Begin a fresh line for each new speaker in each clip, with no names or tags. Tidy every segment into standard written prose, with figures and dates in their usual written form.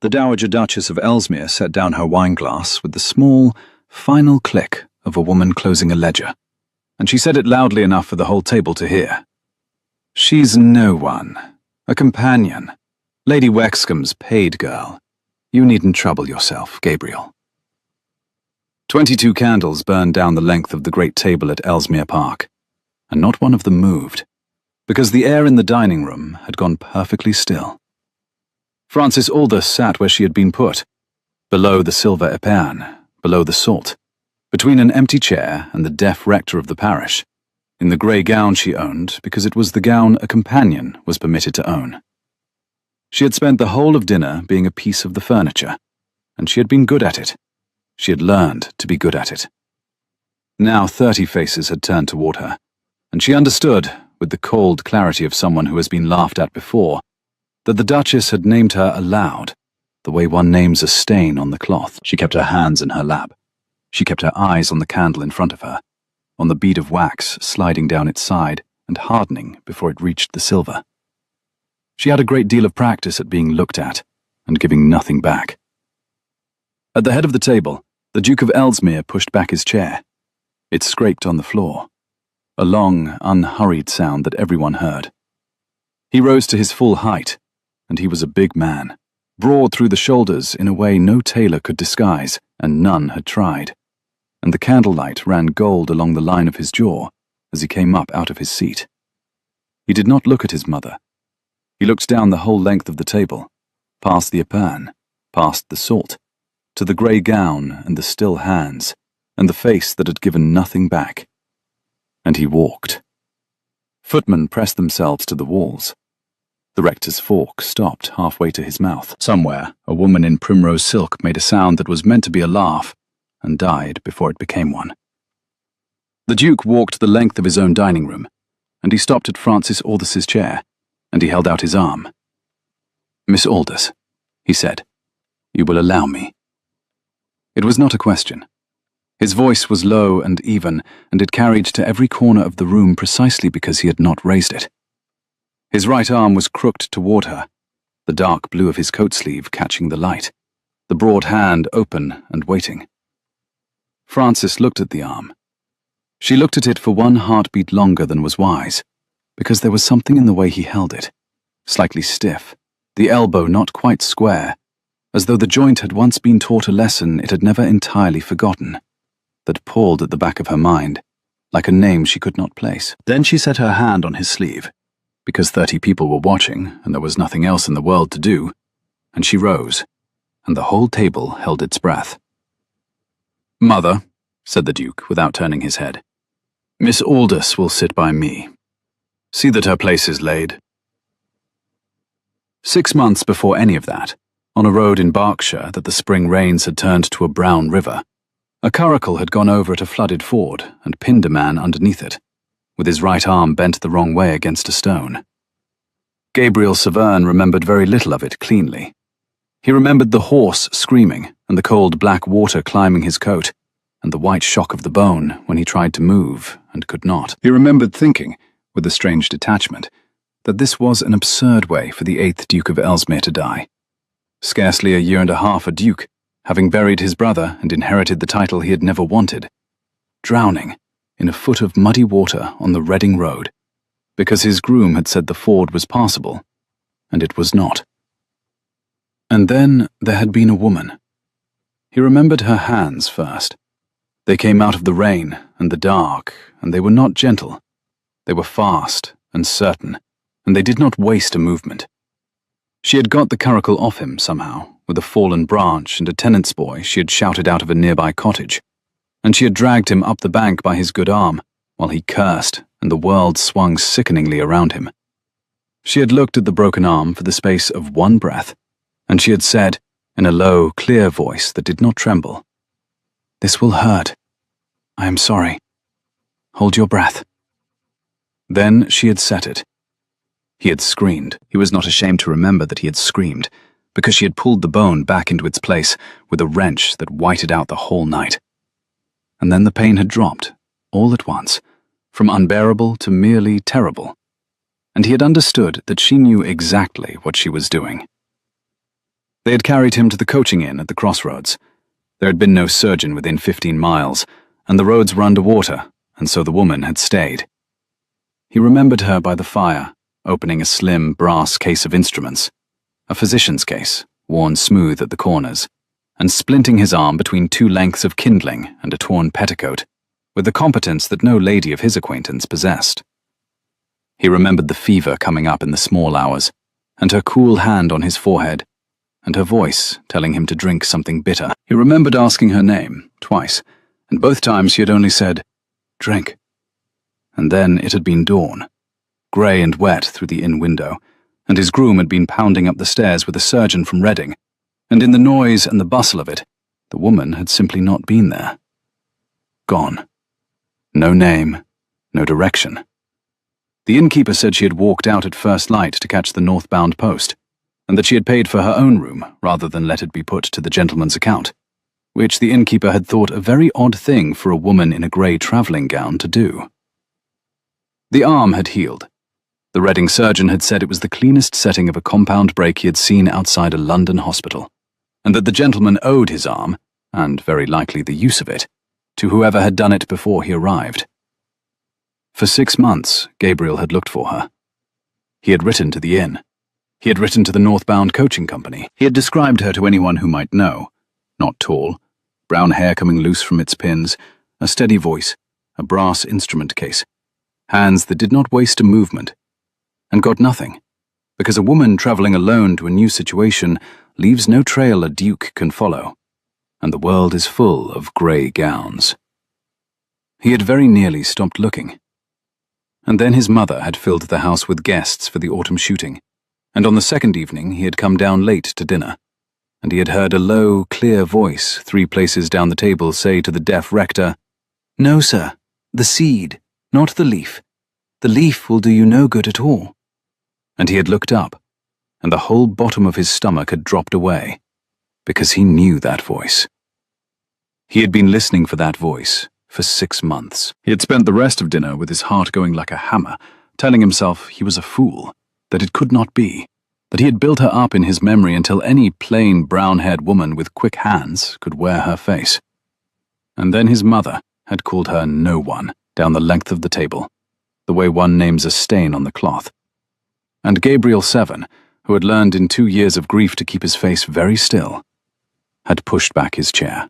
The Dowager Duchess of Ellesmere set down her wineglass with the small, final click of a woman closing a ledger, and she said it loudly enough for the whole table to hear. "She's no one. A companion. Lady Wexcombe's paid girl. You needn't trouble yourself, Gabriel." 22 candles burned down the length of the great table at Ellesmere Park, and not one of them moved, because the air in the dining room had gone perfectly still. Frances Aldous sat where she had been put, below the silver epergne, below the salt, between an empty chair and the deaf rector of the parish, in the grey gown she owned because it was the gown a companion was permitted to own. She had spent the whole of dinner being a piece of the furniture, and she had been good at it. She had learned to be good at it. Now 30 faces had turned toward her, and she understood, with the cold clarity of someone who has been laughed at before, that the Duchess had named her aloud, the way one names a stain on the cloth. She kept her hands in her lap. She kept her eyes on the candle in front of her, on the bead of wax sliding down its side and hardening before it reached the silver. She had a great deal of practice at being looked at and giving nothing back. At the head of the table, the Duke of Ellesmere pushed back his chair. It scraped on the floor, a long, unhurried sound that everyone heard. He rose to his full height, and he was a big man, broad through the shoulders in a way no tailor could disguise, and none had tried, and the candlelight ran gold along the line of his jaw as he came up out of his seat. He did not look at his mother. He looked down the whole length of the table, past the epergne, past the salt, to the grey gown and the still hands, and the face that had given nothing back. And he walked. Footmen pressed themselves to the walls. The rector's fork stopped halfway to his mouth. Somewhere, a woman in primrose silk made a sound that was meant to be a laugh, and died before it became one. The Duke walked the length of his own dining room, and he stopped at Frances Aldous' chair, and he held out his arm. "Miss Aldous," he said, "you will allow me." It was not a question. His voice was low and even, and it carried to every corner of the room precisely because he had not raised it. His right arm was crooked toward her, the dark blue of his coat sleeve catching the light, the broad hand open and waiting. Frances looked at the arm. She looked at it for one heartbeat longer than was wise, because there was something in the way he held it, slightly stiff, the elbow not quite square, as though the joint had once been taught a lesson it had never entirely forgotten, that pulled at the back of her mind, like a name she could not place. Then she set her hand on his sleeve, because 30 people were watching and there was nothing else in the world to do, and she rose, and the whole table held its breath. "Mother," said the Duke without turning his head, "Miss Aldous will sit by me. See that her place is laid." 6 months before any of that, on a road in Berkshire that the spring rains had turned to a brown river, a curricle had gone over at a flooded ford and pinned a man underneath it, with his right arm bent the wrong way against a stone. Gabriel Severn remembered very little of it cleanly. He remembered the horse screaming and the cold black water climbing his coat, and the white shock of the bone when he tried to move and could not. He remembered thinking, with a strange detachment, that this was an absurd way for the 8th Duke of Ellesmere to die. Scarcely a year and a half a duke, having buried his brother and inherited the title he had never wanted. Drowning in a foot of muddy water on the Reading Road, because his groom had said the ford was passable, and it was not. And then there had been a woman. He remembered her hands first. They came out of the rain and the dark, and they were not gentle. They were fast and certain, and they did not waste a movement. She had got the curricle off him somehow, with a fallen branch and a tenant's boy she had shouted out of a nearby cottage, and she had dragged him up the bank by his good arm, while he cursed and the world swung sickeningly around him. She had looked at the broken arm for the space of one breath, and she had said, in a low, clear voice that did not tremble, "This will hurt. I am sorry. Hold your breath." Then she had set it. He had screamed. He was not ashamed to remember that he had screamed, because she had pulled the bone back into its place with a wrench that whited out the whole night. And then the pain had dropped, all at once, from unbearable to merely terrible, and he had understood that she knew exactly what she was doing. They had carried him to the coaching inn at the crossroads. There had been no surgeon within 15 miles, and the roads were underwater, and so the woman had stayed. He remembered her by the fire, opening a slim brass case of instruments, a physician's case, worn smooth at the corners, and splinting his arm between 2 lengths of kindling and a torn petticoat, with the competence that no lady of his acquaintance possessed. He remembered the fever coming up in the small hours, and her cool hand on his forehead, and her voice telling him to drink something bitter. He remembered asking her name twice, and both times she had only said, "Drink." And then it had been dawn, grey and wet through the inn window, and his groom had been pounding up the stairs with a surgeon from Reading, and in the noise and the bustle of it, the woman had simply not been there. Gone. No name, no direction. The innkeeper said she had walked out at first light to catch the northbound post, and that she had paid for her own room rather than let it be put to the gentleman's account, which the innkeeper had thought a very odd thing for a woman in a grey travelling gown to do. The arm had healed. The Reading surgeon had said it was the cleanest setting of a compound break he had seen outside a London hospital, and that the gentleman owed his arm, and very likely the use of it, to whoever had done it before he arrived. For 6 months, Gabriel had looked for her. He had written to the inn. He had written to the northbound coaching company. He had described her to anyone who might know. Not tall, brown hair coming loose from its pins, a steady voice, a brass instrument case, hands that did not waste a movement, and got nothing, because a woman travelling alone to a new situation leaves no trail a duke can follow, and the world is full of grey gowns. He had very nearly stopped looking. And then his mother had filled the house with guests for the autumn shooting, and on the second evening he had come down late to dinner, and he had heard a low, clear voice 3 places down the table say to the deaf rector, "No, sir, the seed, not the leaf. The leaf will do you no good at all." And he had looked up, and the whole bottom of his stomach had dropped away, because he knew that voice. He had been listening for that voice for 6 months. He had spent the rest of dinner with his heart going like a hammer, telling himself he was a fool, that it could not be, that he had built her up in his memory until any plain brown-haired woman with quick hands could wear her face. And then his mother had called her no one down the length of the table, the way one names a stain on the cloth. And Gabriel Seven, who had learned in 2 years of grief to keep his face very still, had pushed back his chair.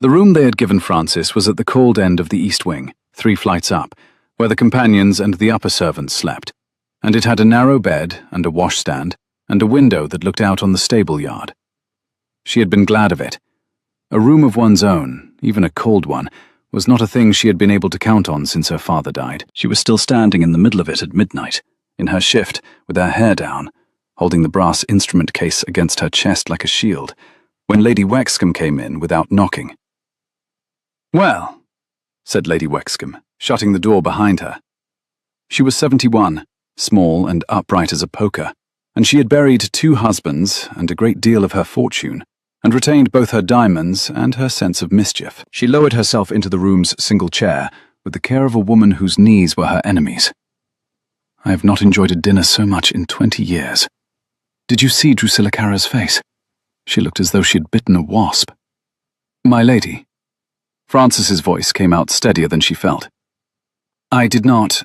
The room they had given Francis was at the cold end of the east wing, 3 flights up, where the companions and the upper servants slept, and it had a narrow bed and a washstand and a window that looked out on the stable yard. She had been glad of it. A room of one's own, even a cold one, was not a thing she had been able to count on since her father died. She was still standing in the middle of it at midnight, in her shift, with her hair down, holding the brass instrument case against her chest like a shield, when Lady Wexcombe came in without knocking. "Well," said Lady Wexcombe, shutting the door behind her. She was 71, small and upright as a poker, and she had buried 2 husbands and a great deal of her fortune, and retained both her diamonds and her sense of mischief. She lowered herself into the room's single chair with the care of a woman whose knees were her enemies. "I have not enjoyed a dinner so much in 20 years. Did you see Drusilla Carra's face? She looked as though she had bitten a wasp." "My lady." Francis's voice came out steadier than she felt. "I did not.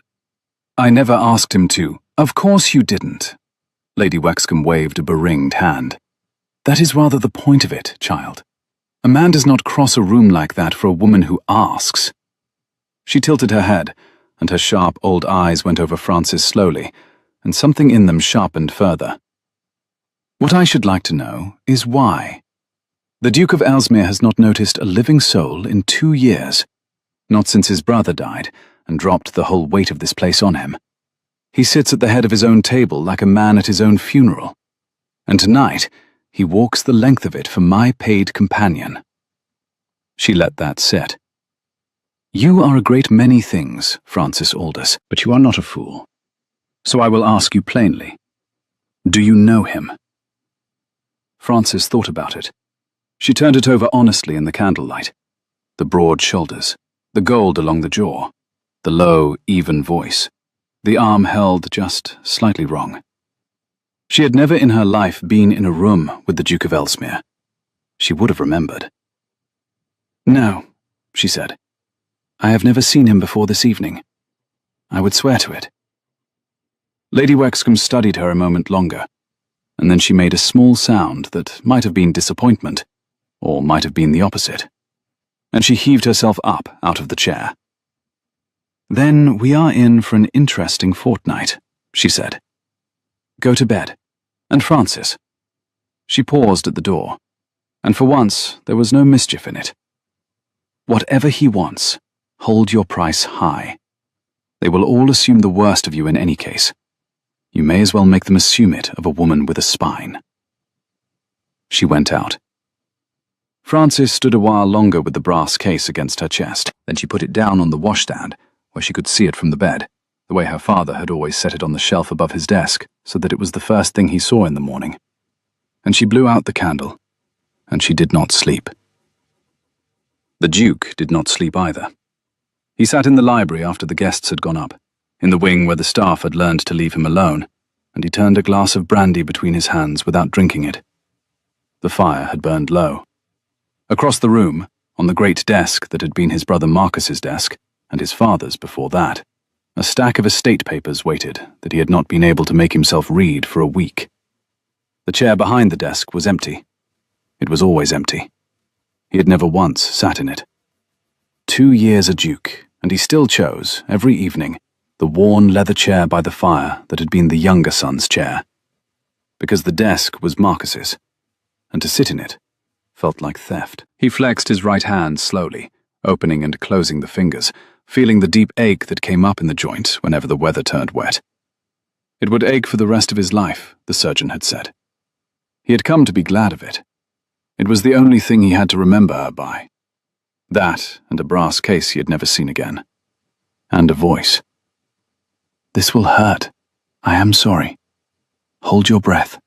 I never asked him to." "Of course you didn't." Lady Wexcombe waved a beringed hand. "That is rather the point of it, child. A man does not cross a room like that for a woman who asks." She tilted her head, and her sharp old eyes went over Francis slowly, and something in them sharpened further. "What I should like to know is why. The Duke of Ellesmere has not noticed a living soul in 2 years, not since his brother died and dropped the whole weight of this place on him. He sits at the head of his own table like a man at his own funeral, and tonight he walks the length of it for my paid companion." She let that sit. "You are a great many things, Francis Aldous, but you are not a fool. So I will ask you plainly. Do you know him?" Francis thought about it. She turned it over honestly in the candlelight. The broad shoulders, the gold along the jaw, the low, even voice, the arm held just slightly wrong. She had never in her life been in a room with the Duke of Ellesmere. She would have remembered. "No," she said. "I have never seen him before this evening. I would swear to it." Lady Wexcombe studied her a moment longer, and then she made a small sound that might have been disappointment, or might have been the opposite, and she heaved herself up out of the chair. "Then we are in for an interesting fortnight," she said. "Go to bed. And Francis." She paused at the door, and for once there was no mischief in it. "Whatever he wants, hold your price high. They will all assume the worst of you in any case. You may as well make them assume it of a woman with a spine." She went out. Francis stood a while longer with the brass case against her chest. Then she put it down on the washstand, where she could see it from the bed, the way her father had always set it on the shelf above his desk, so that it was the first thing he saw in the morning. And she blew out the candle, and she did not sleep. The Duke did not sleep either. He sat in the library after the guests had gone up, in the wing where the staff had learned to leave him alone, and he turned a glass of brandy between his hands without drinking it. The fire had burned low. Across the room, on the great desk that had been his brother Marcus's desk, and his father's before that, a stack of estate papers waited that he had not been able to make himself read for a week. The chair behind the desk was empty. It was always empty. He had never once sat in it. 2 years a duke, and he still chose, every evening, the worn leather chair by the fire that had been the younger son's chair, because the desk was Marcus's, and to sit in it felt like theft. He flexed his right hand slowly, opening and closing the fingers, feeling the deep ache that came up in the joint whenever the weather turned wet. It would ache for the rest of his life, the surgeon had said. He had come to be glad of it. It was the only thing he had to remember her by. That, and a brass case he had never seen again. And a voice. "This will hurt. I am sorry. Hold your breath."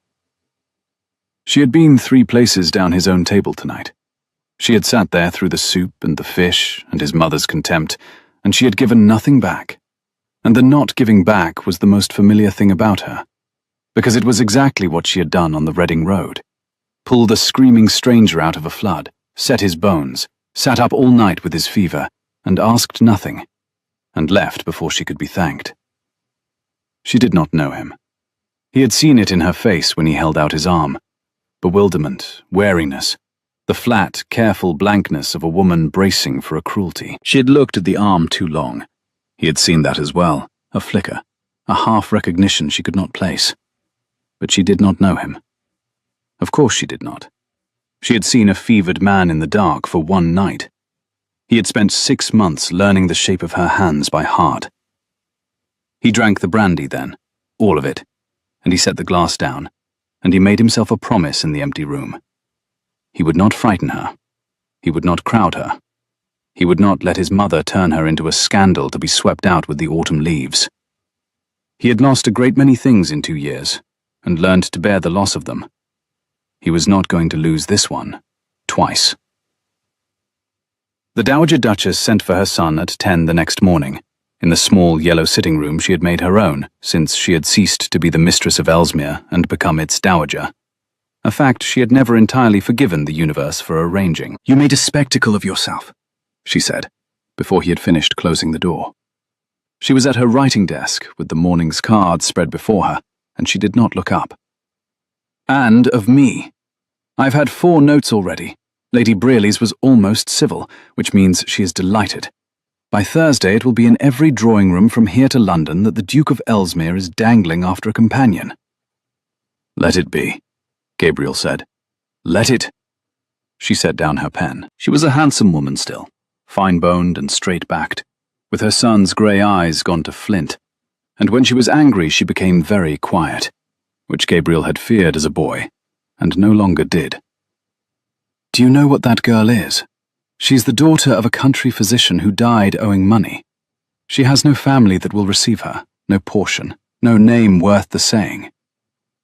She had been 3 places down his own table tonight. She had sat there through the soup and the fish and his mother's contempt, and she had given nothing back. And the not giving back was the most familiar thing about her, because it was exactly what she had done on the Reading Road. Pulled a screaming stranger out of a flood, set his bones, sat up all night with his fever, and asked nothing, and left before she could be thanked. She did not know him. He had seen it in her face when he held out his arm. Bewilderment, wariness, the flat, careful blankness of a woman bracing for a cruelty. She had looked at the arm too long. He had seen that as well, a flicker, a half-recognition she could not place. But she did not know him. Of course she did not. She had seen a fevered man in the dark for 1 night. He had spent 6 months learning the shape of her hands by heart. He drank the brandy then, all of it, and he set the glass down, and he made himself a promise in the empty room. He would not frighten her. He would not crowd her. He would not let his mother turn her into a scandal to be swept out with the autumn leaves. He had lost a great many things in 2 years, and learned to bear the loss of them. He was not going to lose this one, twice. The Dowager Duchess sent for her son at 10 the next morning, in the small yellow sitting room she had made her own since she had ceased to be the mistress of Ellesmere and become its dowager, a fact she had never entirely forgiven the universe for arranging. "You made a spectacle of yourself," she said, before he had finished closing the door. She was at her writing desk with the morning's cards spread before her, and she did not look up. "And of me. I've had 4 notes already. Lady Brearley's was almost civil, which means she is delighted. By Thursday it will be in every drawing room from here to London that the Duke of Ellesmere is dangling after a companion." "Let it be," Gabriel said. "Let it." She set down her pen. She was a handsome woman still, fine-boned and straight-backed, with her son's grey eyes gone to flint, and when she was angry she became very quiet, which Gabriel had feared as a boy, and no longer did. "Do you know what that girl is? She's the daughter of a country physician who died owing money. She has no family that will receive her, no portion, no name worth the saying.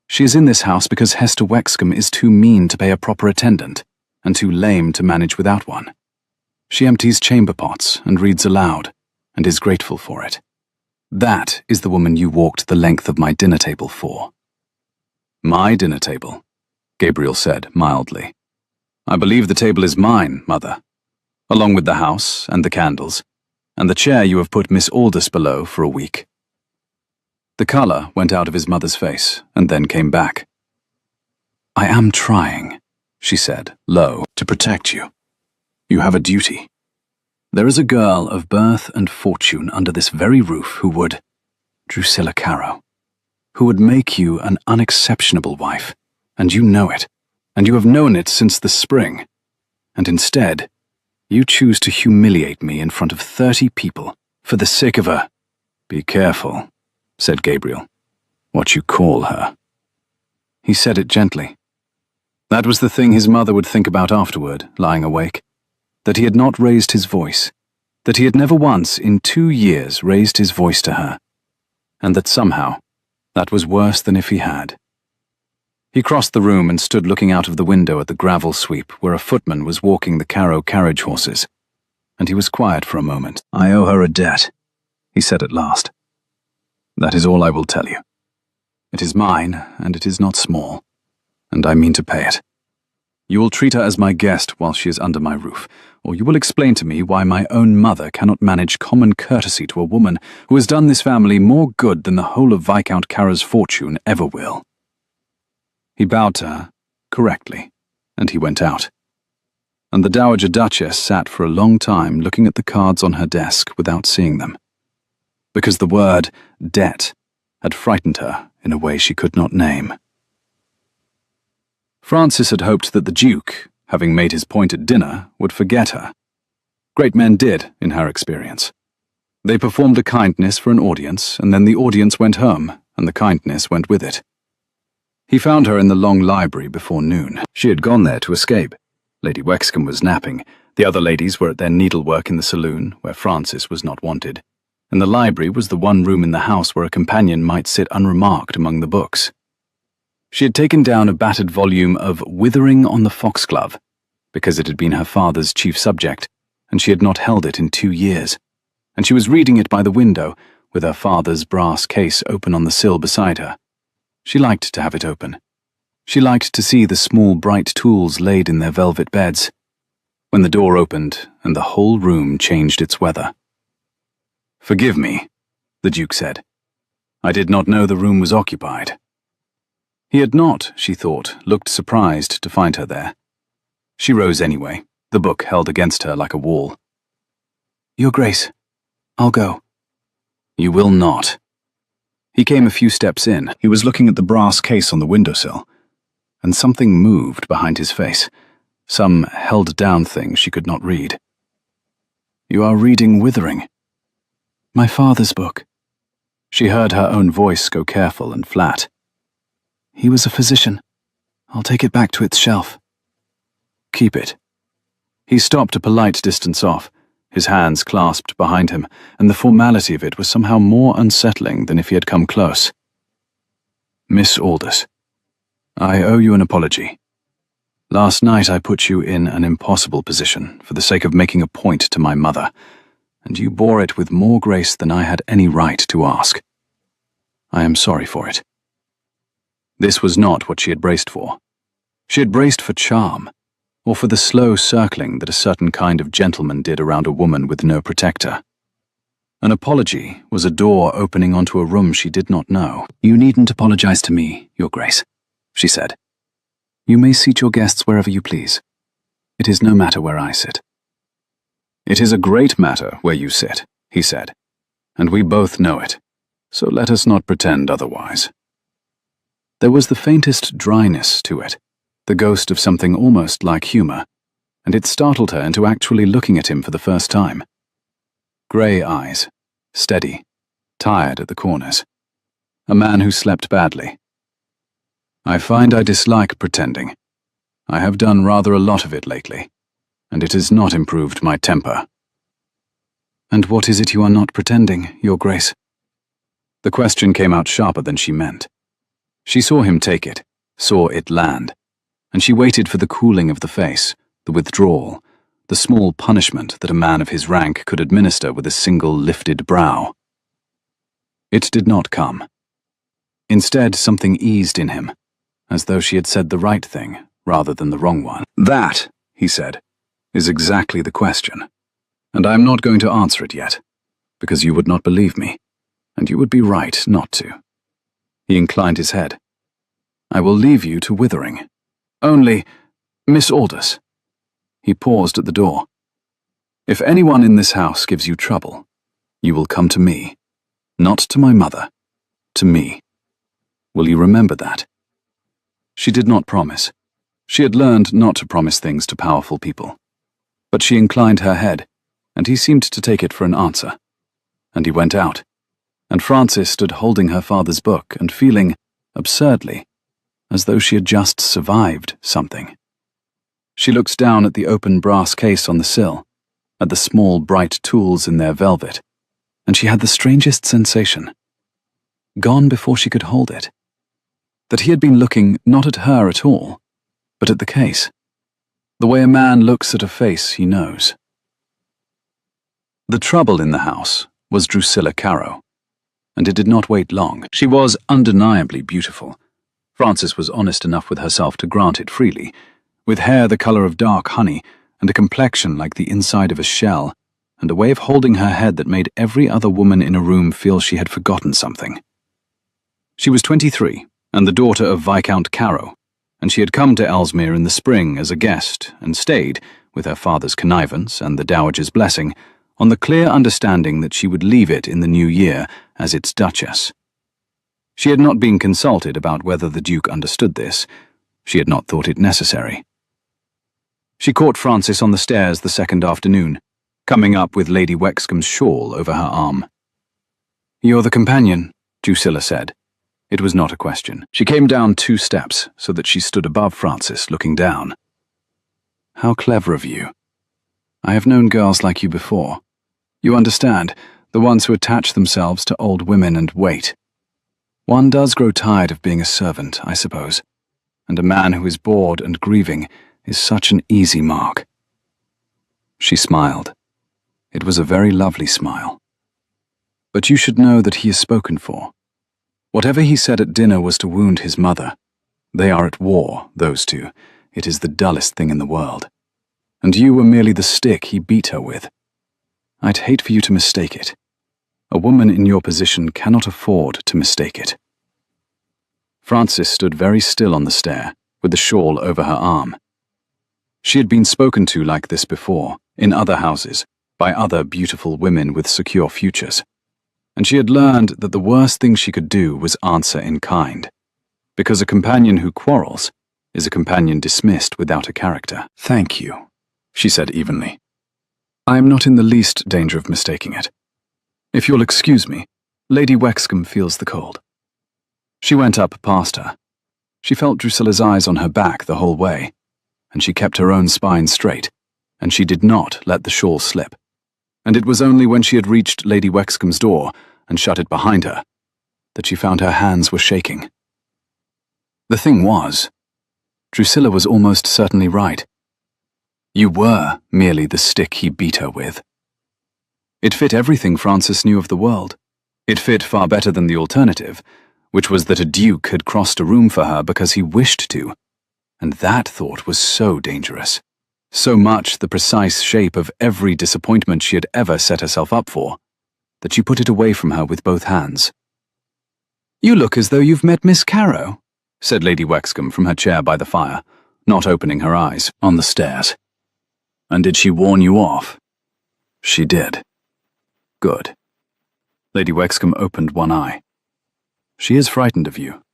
She is in this house because Hester Wexcombe is too mean to pay a proper attendant, and too lame to manage without one. She empties chamber pots and reads aloud, and is grateful for it. That is the woman you walked the length of my dinner table for." My dinner table, Gabriel said mildly. I believe the table is mine, Mother, along with the house and the candles, and the chair you have put Miss Aldous below for a week. The colour went out of his mother's face and then came back. I am trying, she said, low, to protect you. You have a duty. There is a girl of birth and fortune under this very roof who would, Drusilla Carrow, who would make you an unexceptionable wife, and you know it, and you have known it since the spring, and instead, you choose to humiliate me in front of 30 people for the sake of a— Be careful, said Gabriel, what you call her. He said it gently. That was the thing his mother would think about afterward, lying awake, that he had not raised his voice, that he had never once in 2 years raised his voice to her, and that somehow that was worse than if he had. He crossed the room and stood looking out of the window at the gravel sweep where a footman was walking the Carrow carriage horses, and he was quiet for a moment. I owe her a debt, he said at last. That is all I will tell you. It is mine, and it is not small, and I mean to pay it. You will treat her as my guest while she is under my roof, or you will explain to me why my own mother cannot manage common courtesy to a woman who has done this family more good than the whole of Viscount Carrow's fortune ever will. He bowed to her, correctly, and he went out. And the Dowager Duchess sat for a long time looking at the cards on her desk without seeing them, because the word debt had frightened her in a way she could not name. Francis had hoped that the Duke, having made his point at dinner, would forget her. Great men did, in her experience. They performed a kindness for an audience, and then the audience went home, and the kindness went with it. He found her in the long library before noon. She had gone there to escape. Lady Wexcombe was napping. The other ladies were at their needlework in the saloon, where Francis was not wanted, and the library was the one room in the house where a companion might sit unremarked among the books. She had taken down a battered volume of Withering on the Foxglove, because it had been her father's chief subject, and she had not held it in 2 years, and she was reading it by the window, with her father's brass case open on the sill beside her. She liked to have it open. She liked to see the small bright tools laid in their velvet beds, when the door opened and the whole room changed its weather. Forgive me, the Duke said. I did not know the room was occupied. He had not, she thought, looked surprised to find her there. She rose anyway, the book held against her like a wall. Your Grace, I'll go. You will not. He came a few steps in. He was looking at the brass case on the windowsill, and something moved behind his face, some held-down thing she could not read. You are reading Withering. My father's book. She heard her own voice go careful and flat. He was a physician. I'll take it back to its shelf. Keep it. He stopped a polite distance off, his hands clasped behind him, and the formality of it was somehow more unsettling than if he had come close. Miss Aldous, I owe you an apology. Last night I put you in an impossible position for the sake of making a point to my mother, and you bore it with more grace than I had any right to ask. I am sorry for it. This was not what she had braced for. She had braced for charm, or for the slow circling that a certain kind of gentleman did around a woman with no protector. An apology was a door opening onto a room she did not know. You needn't apologize to me, Your Grace, she said. You may seat your guests wherever you please. It is no matter where I sit. It is a great matter where you sit, he said, and we both know it, so let us not pretend otherwise. There was the faintest dryness to it, the ghost of something almost like humor, and it startled her into actually looking at him for the first time. Grey eyes, steady, tired at the corners. A man who slept badly. I find I dislike pretending. I have done rather a lot of it lately, and it has not improved my temper. And what is it you are not pretending, Your Grace? The question came out sharper than she meant. She saw him take it, saw it land, and she waited for the cooling of the face, the withdrawal, the small punishment that a man of his rank could administer with a single lifted brow. It did not come. Instead, something eased in him, as though she had said the right thing rather than the wrong one. "That," he said, "is exactly the question, and I am not going to answer it yet, because you would not believe me, and you would be right not to." He inclined his head. "I will leave you to withering. Only, Miss Aldous." He paused at the door. "If anyone in this house gives you trouble, you will come to me. Not to my mother. To me. Will you remember that?" She did not promise. She had learned not to promise things to powerful people. But she inclined her head, and he seemed to take it for an answer. And he went out, and Frances stood holding her father's book and feeling, absurdly, as though she had just survived something. She looked down at the open brass case on the sill, at the small bright tools in their velvet, and she had the strangest sensation. Gone before she could hold it. That he had been looking not at her at all, but at the case. The way a man looks at a face he knows. The trouble in the house was Drusilla Carow, and it did not wait long. She was undeniably beautiful. Frances was honest enough with herself to grant it freely, with hair the colour of dark honey, and a complexion like the inside of a shell, and a way of holding her head that made every other woman in a room feel she had forgotten something. She was 23, and the daughter of Viscount Carow, and she had come to Ellesmere in the spring as a guest, and stayed, with her father's connivance and the dowager's blessing, on the clear understanding that she would leave it in the new year as its duchess. She had not been consulted about whether the Duke understood this. She had not thought it necessary. She caught Frances on the stairs the second afternoon, coming up with Lady Wexcombe's shawl over her arm. "You're the companion," Drusilla said. It was not a question. She came down 2 steps so that she stood above Frances, looking down. "How clever of you. I have known girls like you before. You understand, the ones who attach themselves to old women and wait. One does grow tired of being a servant, I suppose, and a man who is bored and grieving is such an easy mark." She smiled. It was a very lovely smile. "But you should know that he is spoken for. Whatever he said at dinner was to wound his mother. They are at war, those two. It is the dullest thing in the world. And you were merely the stick he beat her with. I'd hate for you to mistake it. A woman in your position cannot afford to mistake it." Frances stood very still on the stair, with the shawl over her arm. She had been spoken to like this before, in other houses, by other beautiful women with secure futures. And she had learned that the worst thing she could do was answer in kind, because a companion who quarrels is a companion dismissed without a character. "Thank you," she said evenly. "I am not in the least danger of mistaking it. If you'll excuse me, Lady Wexcombe feels the cold." She went up past her. She felt Drusilla's eyes on her back the whole way, and she kept her own spine straight, and she did not let the shawl slip. And it was only when she had reached Lady Wexcombe's door and shut it behind her that she found her hands were shaking. The thing was, Drusilla was almost certainly right. You were merely the stick he beat her with. It fit everything Frances knew of the world. It fit far better than the alternative, which was that a duke had crossed a room for her because he wished to, and that thought was so dangerous. So much the precise shape of every disappointment she had ever set herself up for, that she put it away from her with both hands. "You look as though you've met Miss Carow," said Lady Wexcombe from her chair by the fire, not opening her eyes, on the stairs. "And did she warn you off?" "She did." "Good." Lady Wexcombe opened one eye. "She is frightened of you.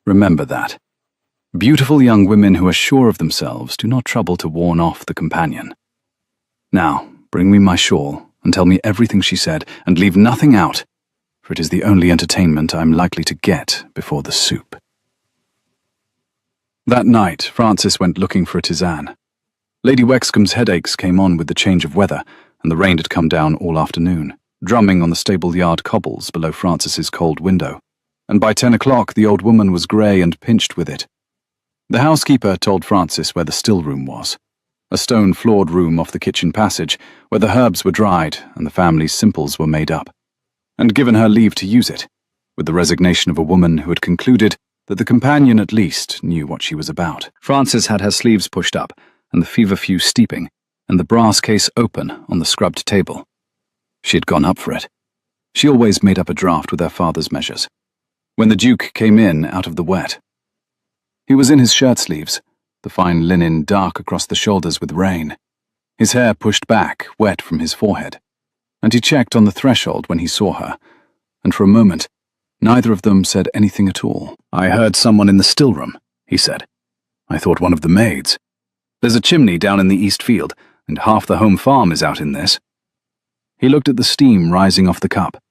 Remember that. Beautiful young women who are sure of themselves do not trouble to warn off the companion. Now, bring me my shawl, and tell me everything she said, and leave nothing out, for it is the only entertainment I'm likely to get before the soup." That night, Frances went looking for a tisane. Lady Wexcombe's headaches came on with the change of weather, and the rain had come down all afternoon, drumming on the stable-yard cobbles below Frances's cold window, and by 10 o'clock the old woman was grey and pinched with it. The housekeeper told Frances where the still room was, a stone-floored room off the kitchen passage, where the herbs were dried and the family's simples were made up, and given her leave to use it, with the resignation of a woman who had concluded but the companion at least knew what she was about. Frances had her sleeves pushed up, and the feverfew steeping, and the brass case open on the scrubbed table. She had gone up for it. She always made up a draft with her father's measures. When the Duke came in out of the wet, he was in his shirt sleeves, the fine linen dark across the shoulders with rain, his hair pushed back, wet from his forehead, and he checked on the threshold when he saw her, and for a moment, neither of them said anything at all. "I heard someone in the still room," he said. "I thought one of the maids. There's a chimney down in the east field, and half the home farm is out in this." He looked at the steam rising off the cup,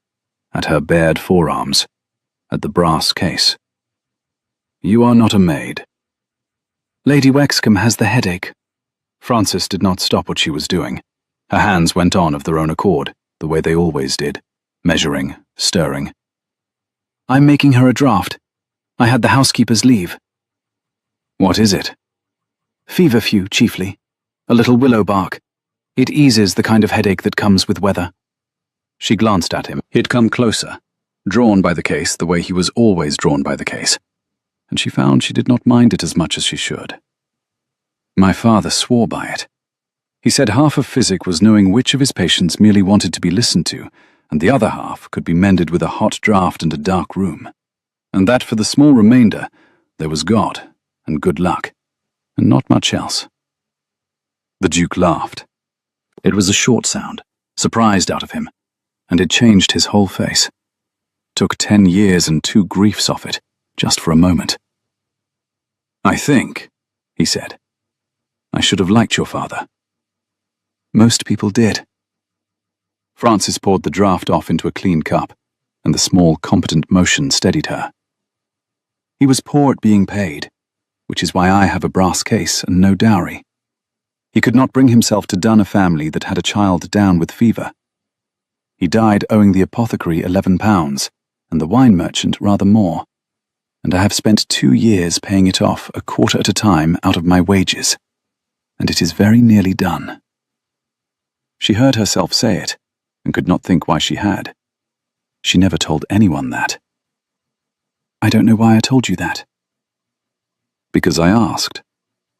at her bared forearms, at the brass case. "You are not a maid." "Lady Wexcombe has the headache." Frances did not stop what she was doing. Her hands went on of their own accord, the way they always did, measuring, stirring. "I'm making her a draft. I had the housekeeper's leave." "What is it?" "Feverfew, chiefly. A little willow bark. It eases the kind of headache that comes with weather." She glanced at him. He had come closer, drawn by the case the way he was always drawn by the case, and she found she did not mind it as much as she should. "My father swore by it. He said half of physic was knowing which of his patients merely wanted to be listened to, and the other half could be mended with a hot draught and a dark room, and that for the small remainder there was God and good luck, and not much else." The Duke laughed. It was a short sound, surprised out of him, and it changed his whole face. Took 10 years and 2 griefs off it, just for a moment. "I think," he said, "I should have liked your father." "Most people did." Frances poured the draught off into a clean cup, and the small, competent motion steadied her. "He was poor at being paid, which is why I have a brass case and no dowry. He could not bring himself to dun a family that had a child down with fever. He died owing the apothecary £11, and the wine merchant rather more, and I have spent 2 years paying it off a quarter at a time out of my wages, and it is very nearly done." She heard herself say it, and could not think why she had. She never told anyone that. "I don't know why I told you that." "Because I asked,"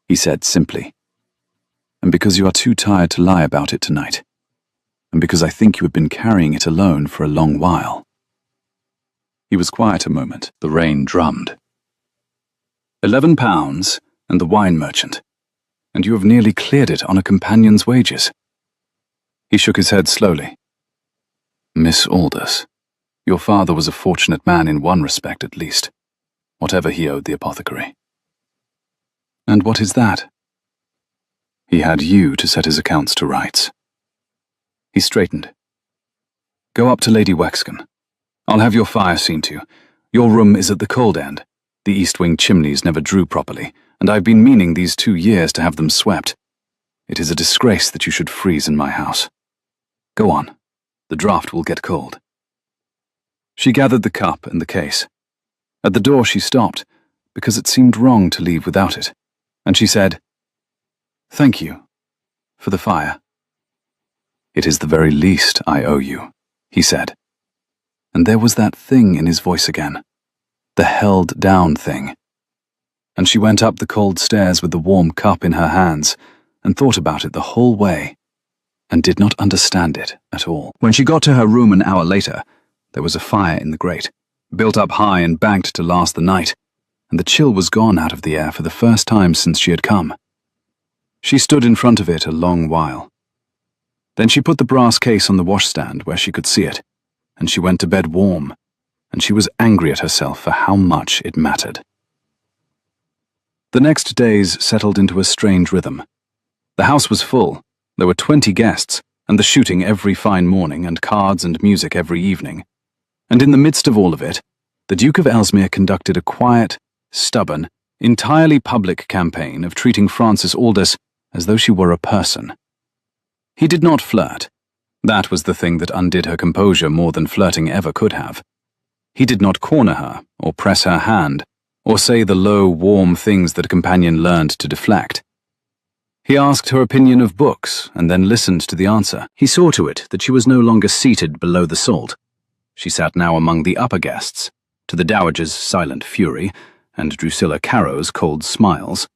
he said simply. "And because you are too tired to lie about it tonight. And because I think you have been carrying it alone for a long while." He was quiet a moment. The rain drummed. £11 and the wine merchant, and you have nearly cleared it on a companion's wages." He shook his head slowly. "Miss Aldous, your father was a fortunate man in one respect at least, whatever he owed the apothecary." "And what is that?" "He had you to set his accounts to rights." He straightened. "Go up to Lady Wexcombe. I'll have your fire seen to. Your room is at the cold end. The east wing chimneys never drew properly, and I've been meaning these 2 years to have them swept. It is a disgrace that you should freeze in my house. Go on. The draught will get cold." She gathered the cup and the case. At the door she stopped, because it seemed wrong to leave without it, and she said, "Thank you. For the fire." "It is the very least I owe you," he said. And there was that thing in his voice again, the held-down thing. And she went up the cold stairs with the warm cup in her hands, and thought about it the whole way, and did not understand it at all. When she got to her room an hour later, there was a fire in the grate, built up high and banked to last the night, and the chill was gone out of the air for the first time since she had come. She stood in front of it a long while. Then she put the brass case on the washstand where she could see it, and she went to bed warm, and she was angry at herself for how much it mattered. The next days settled into a strange rhythm. The house was full. There were 20 guests, and the shooting every fine morning, and cards and music every evening. And in the midst of all of it, the Duke of Ellesmere conducted a quiet, stubborn, entirely public campaign of treating Frances Aldous as though she were a person. He did not flirt. That was the thing that undid her composure more than flirting ever could have. He did not corner her, or press her hand, or say the low, warm things that a companion learned to deflect. He asked her opinion of books, and then listened to the answer. He saw to it that she was no longer seated below the salt. She sat now among the upper guests, to the dowager's silent fury, and Drusilla Caro's cold smiles.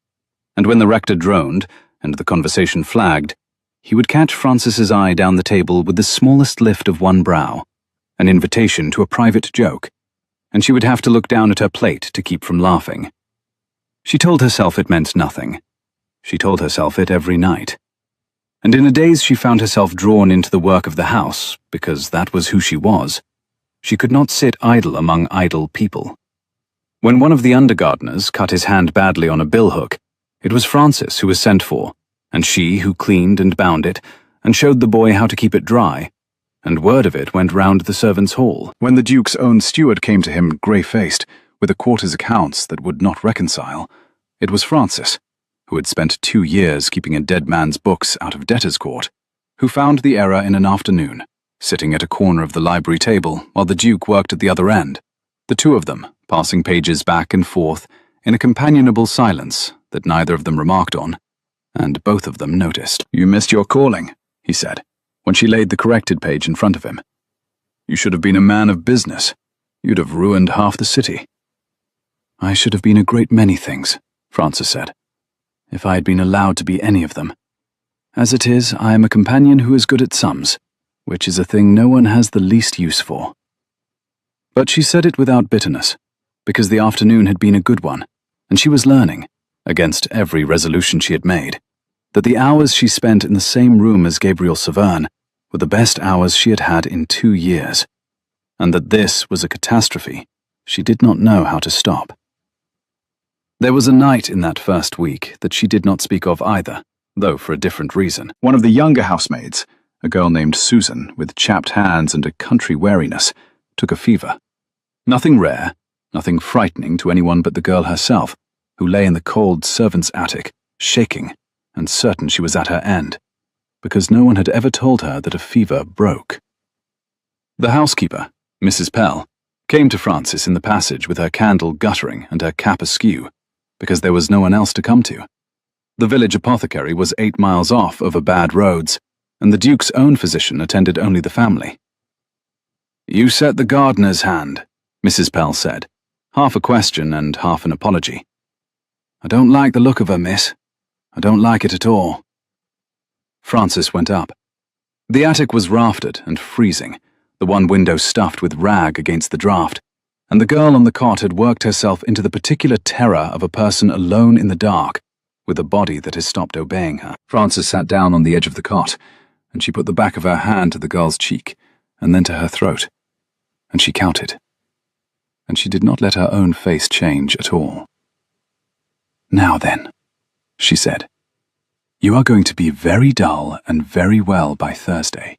And when the rector droned, and the conversation flagged, he would catch Francis's eye down the table with the smallest lift of one brow, an invitation to a private joke, and she would have to look down at her plate to keep from laughing. She told herself it meant nothing. She told herself it every night. And in a daze she found herself drawn into the work of the house, because that was who she was. She could not sit idle among idle people. When one of the undergardeners cut his hand badly on a billhook, it was Francis who was sent for, and she who cleaned and bound it, and showed the boy how to keep it dry, and word of it went round the servants' hall. When the Duke's own steward came to him grey-faced, with a quarter's accounts that would not reconcile, it was Francis, who had spent 2 years keeping a dead man's books out of debtor's court, who found the error in an afternoon, sitting at a corner of the library table while the Duke worked at the other end, the two of them passing pages back and forth in a companionable silence that neither of them remarked on, and both of them noticed. "You missed your calling," he said, when she laid the corrected page in front of him. "You should have been a man of business. You'd have ruined half the city." "I should have been a great many things," Francis said, "if I had been allowed to be any of them. As it is, I am a companion who is good at sums, which is a thing no one has the least use for." But she said it without bitterness, because the afternoon had been a good one, and she was learning, against every resolution she had made, that the hours she spent in the same room as Gabriel Severn were the best hours she had had in 2 years, and that this was a catastrophe she did not know how to stop. There was a night in that first week that she did not speak of either, though for a different reason. One of the younger housemaids, a girl named Susan, with chapped hands and a country wariness, took a fever. Nothing rare, nothing frightening to anyone but the girl herself, who lay in the cold servants' attic, shaking, and certain she was at her end, because no one had ever told her that a fever broke. The housekeeper, Mrs. Pell, came to Francis in the passage with her candle guttering and her cap askew, because there was no one else to come to. The village apothecary was 8 miles off over bad roads, and the Duke's own physician attended only the family. "You set the gardener's hand," Mrs. Pell said, half a question and half an apology. "I don't like the look of her, miss. I don't like it at all." Francis went up. The attic was raftered and freezing, the one window stuffed with rag against the draught, and the girl on the cot had worked herself into the particular terror of a person alone in the dark, with a body that has stopped obeying her. Francis sat down on the edge of the cot, and she put the back of her hand to the girl's cheek, and then to her throat, and she counted. And she did not let her own face change at all. "Now then," she said, "you are going to be very dull and very well by Thursday,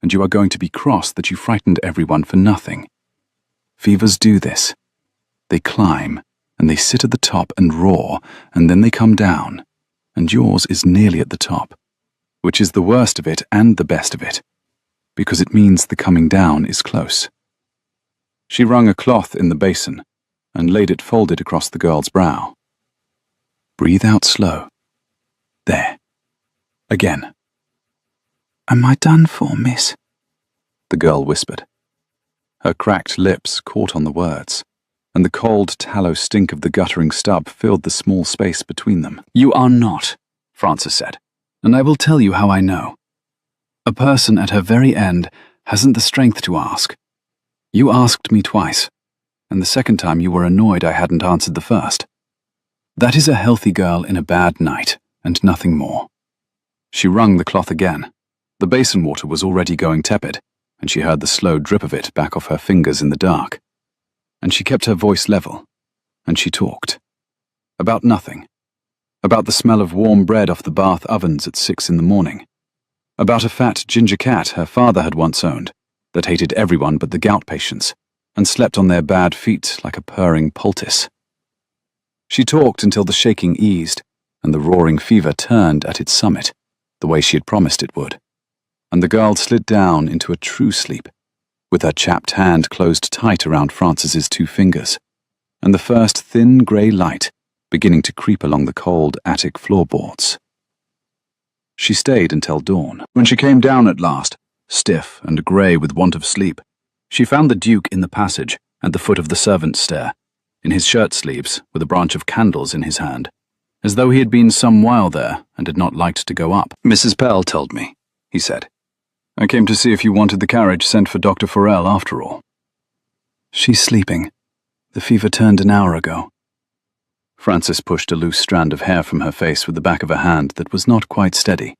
and you are going to be cross that you frightened everyone for nothing. Fevers do this. They climb, and they sit at the top and roar, and then they come down, and yours is nearly at the top, which is the worst of it and the best of it, because it means the coming down is close." She wrung a cloth in the basin and laid it folded across the girl's brow. "Breathe out slow. There. Again." "Am I done for, miss?" the girl whispered. Her cracked lips caught on the words, and the cold tallow stink of the guttering stub filled the small space between them. "You are not," Francis said, "and I will tell you how I know. A person at her very end hasn't the strength to ask. You asked me twice, and the second time you were annoyed I hadn't answered the first. That is a healthy girl in a bad night, and nothing more." She wrung the cloth again. The basin water was already going tepid, and she heard the slow drip of it back off her fingers in the dark. And she kept her voice level, and she talked. About nothing. About the smell of warm bread off the Bath ovens at 6 in the morning. About a fat ginger cat her father had once owned, that hated everyone but the gout patients, and slept on their bad feet like a purring poultice. She talked until the shaking eased, and the roaring fever turned at its summit, the way she had promised it would, and the girl slid down into a true sleep, with her chapped hand closed tight around Francis's 2 fingers, and the first thin grey light beginning to creep along the cold attic floorboards. She stayed until dawn. When she came down at last, stiff and grey with want of sleep, she found the Duke in the passage at the foot of the servants' stair, in his shirt sleeves, with a branch of candles in his hand, as though he had been some while there and had not liked to go up. "Mrs. Pell told me," he said. "I came to see if you wanted the carriage sent for Dr. Forel after all." "She's sleeping. The fever turned an hour ago." Frances pushed a loose strand of hair from her face with the back of a hand that was not quite steady.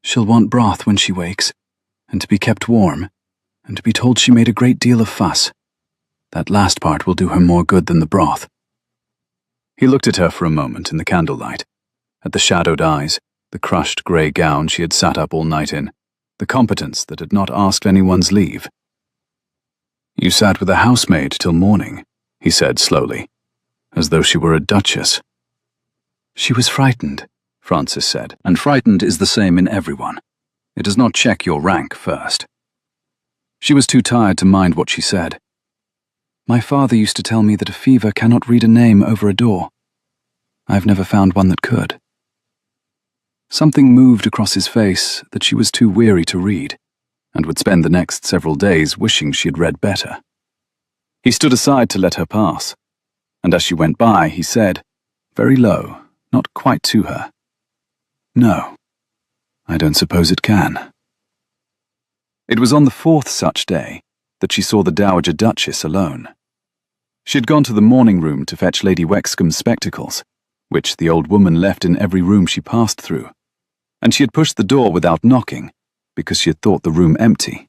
"She'll want broth when she wakes, and to be kept warm, and to be told she made a great deal of fuss. That last part will do her more good than the broth." He looked at her for a moment in the candlelight, at the shadowed eyes, the crushed grey gown she had sat up all night in, the competence that had not asked anyone's leave. "You sat with a housemaid till morning," he said slowly, as though she were a duchess. "She was frightened," Frances said, "and frightened is the same in everyone. It does not check your rank first." She was too tired to mind what she said. "My father used to tell me that a fever cannot read a name over a door. I've never found one that could." Something moved across his face that she was too weary to read, and would spend the next several days wishing she had read better. He stood aside to let her pass, and as she went by, he said, very low, not quite to her, "No, I don't suppose it can." It was on the fourth such day that she saw the Dowager Duchess alone. She had gone to the morning room to fetch Lady Wexcombe's spectacles, which the old woman left in every room she passed through, and she had pushed the door without knocking, because she had thought the room empty.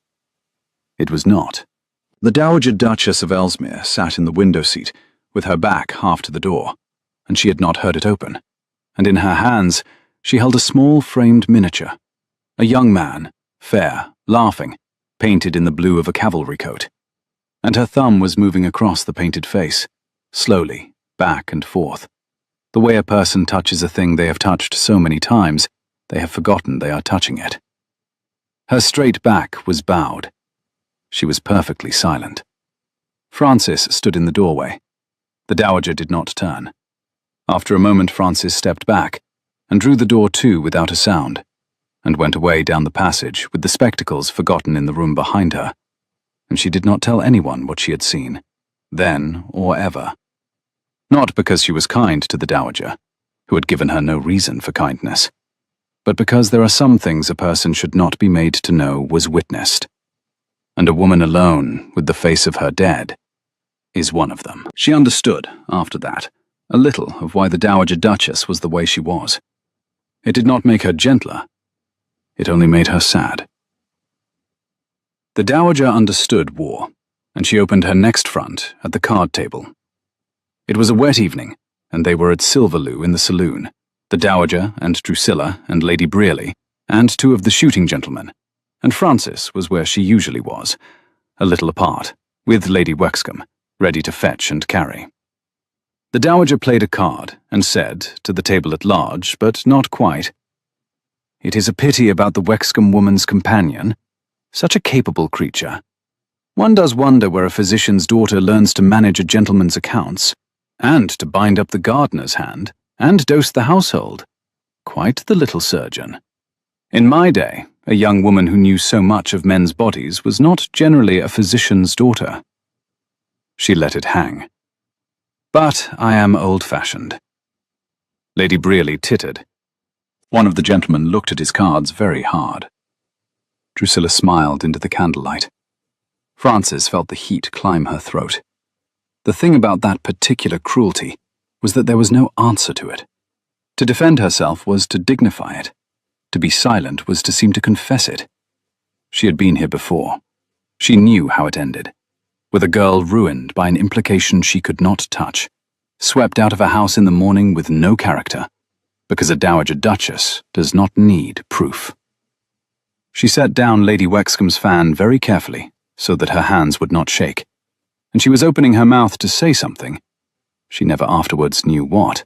It was not. The Dowager Duchess of Ellesmere sat in the window seat, with her back half to the door, and she had not heard it open, and in her hands she held a small framed miniature, a young man, fair, laughing, painted in the blue of a cavalry coat, and her thumb was moving across the painted face, slowly, back and forth, the way a person touches a thing they have touched so many times they have forgotten they are touching it. Her straight back was bowed. She was perfectly silent. Frances stood in the doorway. The Dowager did not turn. After a moment, Frances stepped back and drew the door to without a sound, and went away down the passage with the spectacles forgotten in the room behind her, and she did not tell anyone what she had seen, then or ever. Not because she was kind to the Dowager, who had given her no reason for kindness, but because there are some things a person should not be made to know was witnessed, and a woman alone with the face of her dead is one of them. She understood, after that, a little of why the Dowager Duchess was the way she was. It did not make her gentler. It only made her sad. The Dowager understood war, and she opened her next front at the card table. It was a wet evening, and they were at Silverloo in the saloon, the Dowager and Drusilla and Lady Brearley, and two of the shooting gentlemen, and Frances was where she usually was, a little apart, with Lady Wexcombe, ready to fetch and carry. The Dowager played a card and said, to the table at large, but not quite, "It is a pity about the Wexcombe woman's companion. Such a capable creature. One does wonder where a physician's daughter learns to manage a gentleman's accounts, and to bind up the gardener's hand, and dose the household. Quite the little surgeon. In my day, a young woman who knew so much of men's bodies was not generally a physician's daughter." She let it hang. "But I am old-fashioned." Lady Brearley tittered. One of the gentlemen looked at his cards very hard. Drusilla smiled into the candlelight. Frances felt the heat climb her throat. The thing about that particular cruelty was that there was no answer to it. To defend herself was to dignify it. To be silent was to seem to confess it. She had been here before. She knew how it ended, with a girl ruined by an implication she could not touch, swept out of a house in the morning with no character, because a Dowager Duchess does not need proof. She set down Lady Wexcombe's fan very carefully, so that her hands would not shake, and she was opening her mouth to say something, she never afterwards knew what,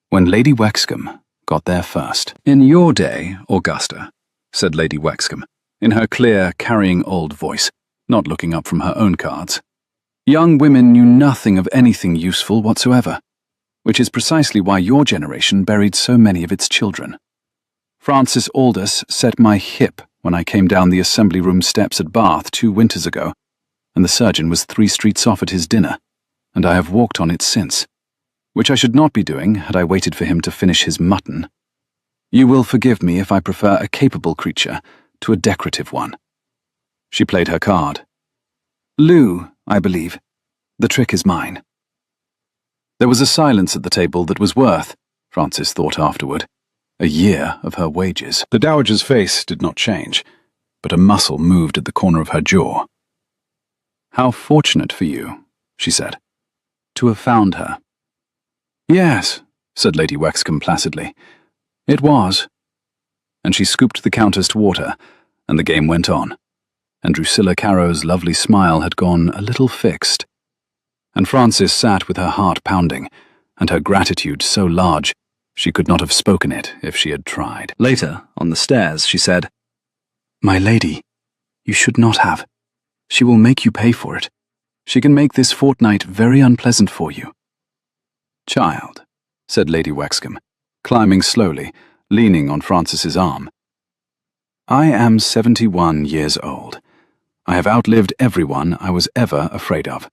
when Lady Wexcombe got there first. "In your day, Augusta," said Lady Wexcombe, in her clear, carrying old voice, not looking up from her own cards, "young women knew nothing of anything useful whatsoever, which is precisely why your generation buried so many of its children. Francis Aldous set my hip when I came down the assembly room steps at Bath 2 winters ago, and the surgeon was 3 streets off at his dinner, and I have walked on it since, which I should not be doing had I waited for him to finish his mutton. You will forgive me if I prefer a capable creature to a decorative one." She played her card. "Lou, I believe. The trick is mine." There was a silence at the table that was worth, Francis thought afterward, a year of her wages. The dowager's face did not change, but a muscle moved at the corner of her jaw. "How fortunate for you," she said, "to have found her." "Yes," said Lady Wexcombe placidly. "It was." And she scooped the countess to water, and the game went on, and Drusilla Caro's lovely smile had gone a little fixed. And Francis sat with her heart pounding, and her gratitude so large she could not have spoken it if she had tried. Later, on the stairs, she said, "My lady, you should not have. She will make you pay for it. She can make this fortnight very unpleasant for you." "Child," said Lady Wexcombe, climbing slowly, leaning on Francis's arm. "I am 71 years old. I have outlived everyone I was ever afraid of.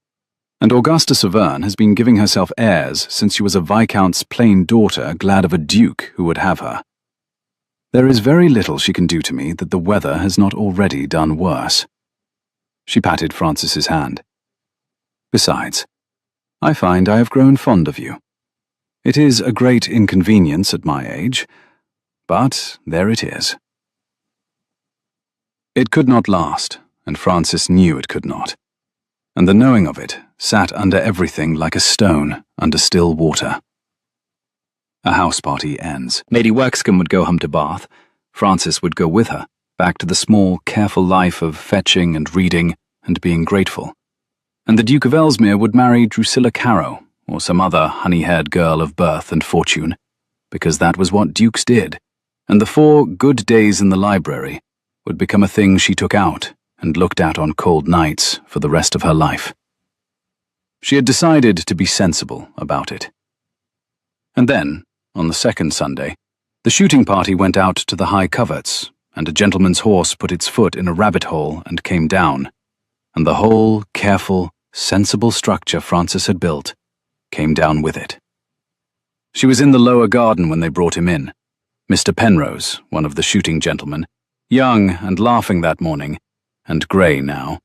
And Augusta Severn has been giving herself airs since she was a viscount's plain daughter glad of a duke who would have her. There is very little she can do to me that the weather has not already done worse." She patted Francis's hand. "Besides, I find I have grown fond of you. It is a great inconvenience at my age, but there it is." It could not last, and Francis knew it could not. And the knowing of it sat under everything like a stone under still water. A house party ends. Lady Wexcombe would go home to Bath. Francis would go with her, back to the small, careful life of fetching and reading and being grateful. And the Duke of Ellesmere would marry Drusilla Caro, or some other honey-haired girl of birth and fortune, because that was what dukes did, and the 4 good days in the library would become a thing she took out and looked at on cold nights for the rest of her life. She had decided to be sensible about it. And then, on the second Sunday, the shooting party went out to the high coverts, and a gentleman's horse put its foot in a rabbit hole and came down, and the whole careful, sensible structure Francis had built came down with it. She was in the lower garden when they brought him in. Mr. Penrose, one of the shooting gentlemen, young and laughing that morning, and grey now,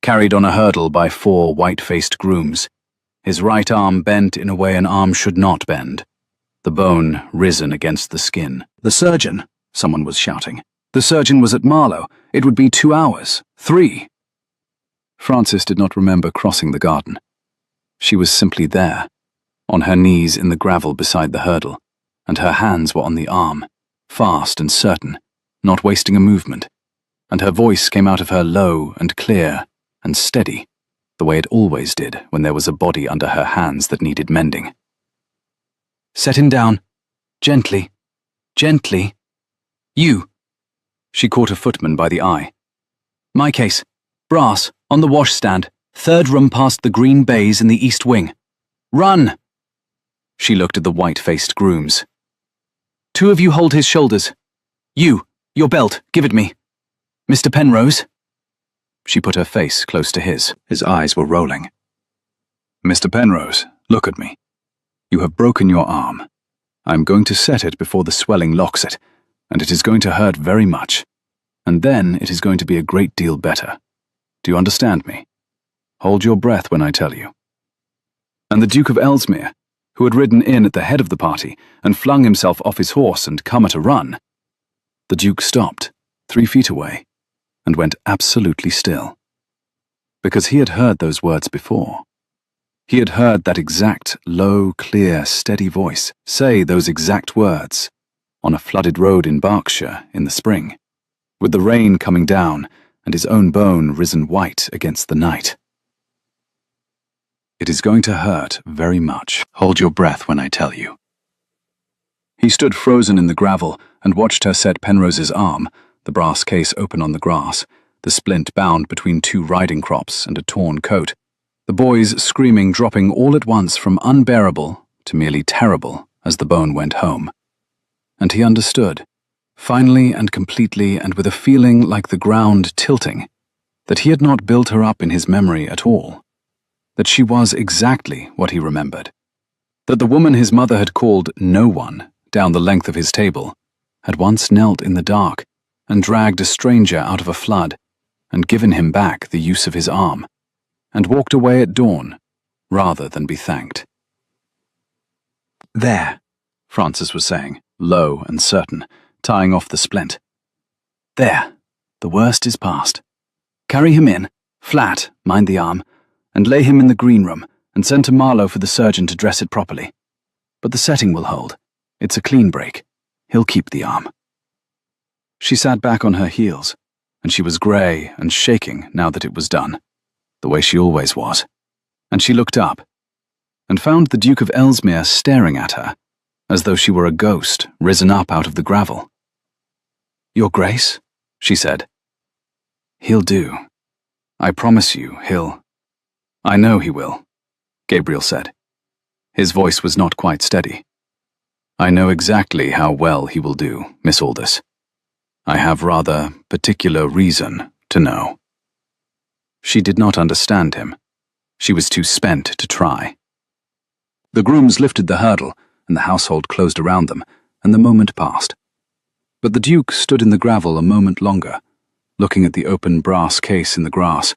carried on a hurdle by 4 white-faced grooms, his right arm bent in a way an arm should not bend, the bone risen against the skin. "The surgeon," someone was shouting. "The surgeon was at Marlow. It would be 2 hours, 3. Francis did not remember crossing the garden. She was simply there, on her knees in the gravel beside the hurdle, and her hands were on the arm, fast and certain, not wasting a movement, and her voice came out of her low and clear and steady, the way it always did when there was a body under her hands that needed mending. "Set him down. Gently. Gently. You." She caught a footman by the eye. "My case. Brass, on the washstand, 3rd room past the green baize in the east wing. Run!" She looked at the white-faced grooms. "2 of you hold his shoulders. You, your belt, give it me. Mr. Penrose." She put her face close to his. His eyes were rolling. "Mr. Penrose, look at me. You have broken your arm. I am going to set it before the swelling locks it, and it is going to hurt very much. And then it is going to be a great deal better. Do you understand me? Hold your breath when I tell you." And the Duke of Ellesmere, who had ridden in at the head of the party and flung himself off his horse and come at a run, the Duke stopped, 3 feet away, and went absolutely still. Because he had heard those words before. He had heard that exact, low, clear, steady voice say those exact words on a flooded road in Berkshire in the spring, with the rain coming down and his own bone risen white against the night. "It is going to hurt very much. Hold your breath when I tell you." He stood frozen in the gravel and watched her set Penrose's arm, the brass case open on the grass, the splint bound between 2 riding crops and a torn coat, the boy's screaming dropping all at once from unbearable to merely terrible as the bone went home. And he understood, finally and completely and with a feeling like the ground tilting, that he had not built her up in his memory at all, that she was exactly what he remembered. That the woman his mother had called No One down the length of his table had once knelt in the dark and dragged a stranger out of a flood and given him back the use of his arm, and walked away at dawn rather than be thanked. "There," Francis was saying, low and certain, tying off the splint. "There, the worst is past. Carry him in, flat, mind the arm, and lay him in the green room, and send to Marlowe for the surgeon to dress it properly. But the setting will hold. It's a clean break. He'll keep the arm." She sat back on her heels, and she was grey and shaking now that it was done, the way she always was. And she looked up, and found the Duke of Ellesmere staring at her, as though she were a ghost risen up out of the gravel. "Your Grace," she said. "He'll do. I promise you, he'll—" "I know he will," Gabriel said. His voice was not quite steady. "I know exactly how well he will do, Miss Aldous. I have rather particular reason to know." She did not understand him. She was too spent to try. The grooms lifted the hurdle, and the household closed around them, and the moment passed. But the Duke stood in the gravel a moment longer, looking at the open brass case in the grass,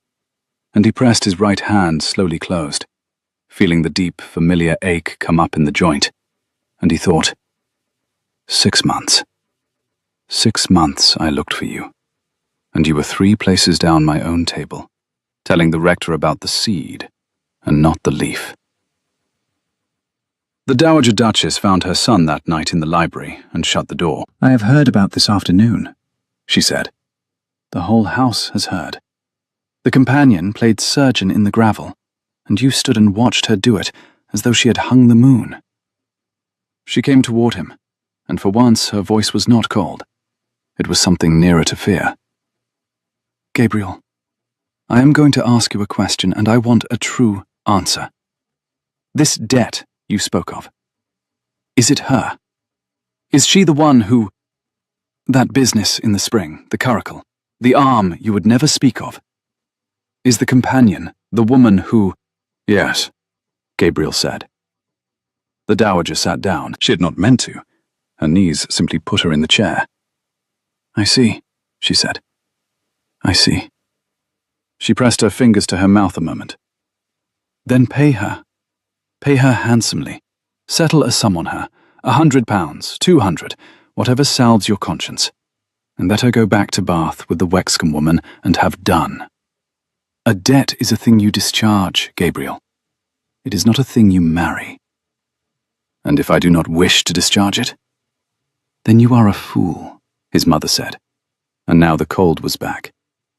and he pressed his right hand slowly closed, feeling the deep, familiar ache come up in the joint, and he thought, 6 months. 6 months I looked for you, and you were 3 places down my own table, telling the rector about the seed, and not the leaf. The Dowager Duchess found her son that night in the library and shut the door. "I have heard about this afternoon," she said. "The whole house has heard. The companion played surgeon in the gravel, and you stood and watched her do it as though she had hung the moon." She came toward him, and for once her voice was not cold. It was something nearer to fear. "Gabriel, I am going to ask you a question, and I want a true answer. This debt you spoke of, is it her? Is she the one who— that business in the spring, the curricle, the arm you would never speak of? Is the companion the woman who—" "Yes," Gabriel said. The Dowager sat down. She had not meant to. Her knees simply put her in the chair. "I see," she said. "I see." She pressed her fingers to her mouth a moment. "Then pay her. Pay her handsomely. Settle a sum on her, £100, 200, whatever salves your conscience, and let her go back to Bath with the Wexcombe woman and have done. A debt is a thing you discharge, Gabriel. It is not a thing you marry. And if I do not wish to discharge it? Then you are a fool," his mother said, and now the cold was back,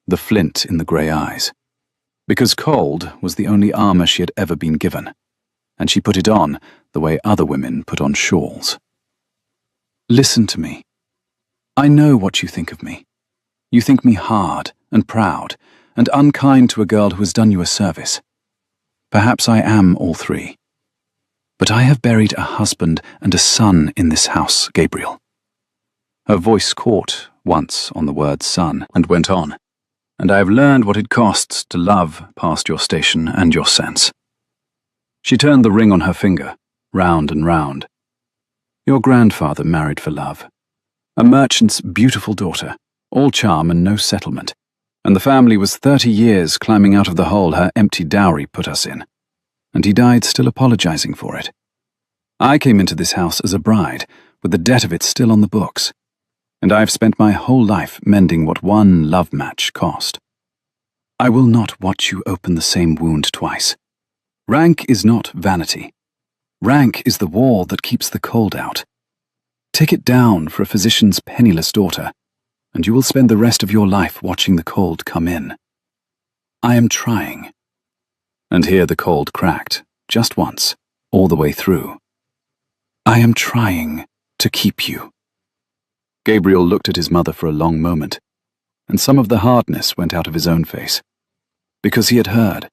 the flint in the grey eyes. Because cold was the only armour she had ever been given, and she put it on the way other women put on shawls. "Listen to me. I know what you think of me. You think me hard and proud and unkind to a girl who has done you a service. Perhaps I am all 3. But I have buried a husband and a son in this house, Gabriel." Her voice caught once on the word son and went on. "And I have learned what it costs to love past your station and your sense." She turned the ring on her finger, round and round. "Your grandfather married for love. A merchant's beautiful daughter, all charm and no settlement, and the family was 30 years climbing out of the hole her empty dowry put us in, and he died still apologizing for it. I came into this house as a bride, with the debt of it still on the books, and I have spent my whole life mending what one love match cost. I will not watch you open the same wound twice. Rank is not vanity. Rank is the wall that keeps the cold out. Take it down for a physician's penniless daughter, and you will spend the rest of your life watching the cold come in. I am trying." And here the cold cracked, just once, all the way through. "I am trying to keep you." Gabriel looked at his mother for a long moment, and some of the hardness went out of his own face, because he had heard,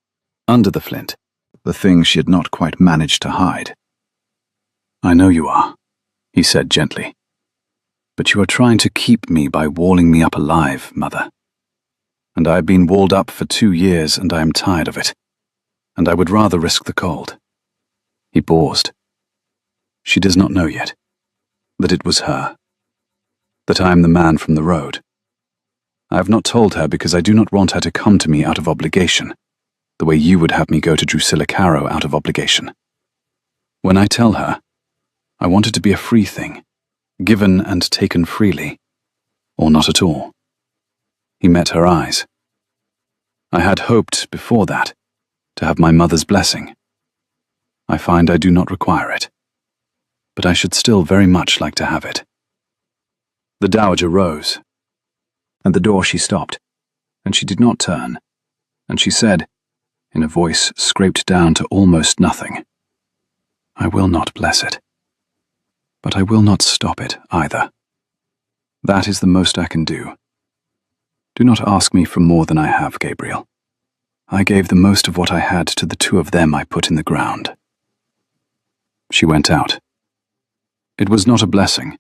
under the flint, the thing she had not quite managed to hide. "I know you are," he said gently. "But you are trying to keep me by walling me up alive, Mother. And I have been walled up for 2 years, and I am tired of it. and I would rather risk the cold. He paused. She does not know yet that it was her, that I am the man from the road. I have not told her because I do not want her to come to me out of obligation, the way you would have me go to Drusilla Caro out of obligation. When I tell her, I want it to be a free thing, given and taken freely, or not at all. He met her eyes. I had hoped, before that, to have my mother's blessing. I find I do not require it, but I should still very much like to have it. The dowager rose. At the door she stopped, and she did not turn, and she said, in a voice scraped down to almost nothing, I will not bless it, but I will not stop it either. That is the most I can do. Do not ask me for more than I have, Gabriel. I gave the most of what I had to the two of them I put in the ground. She went out. It was not a blessing,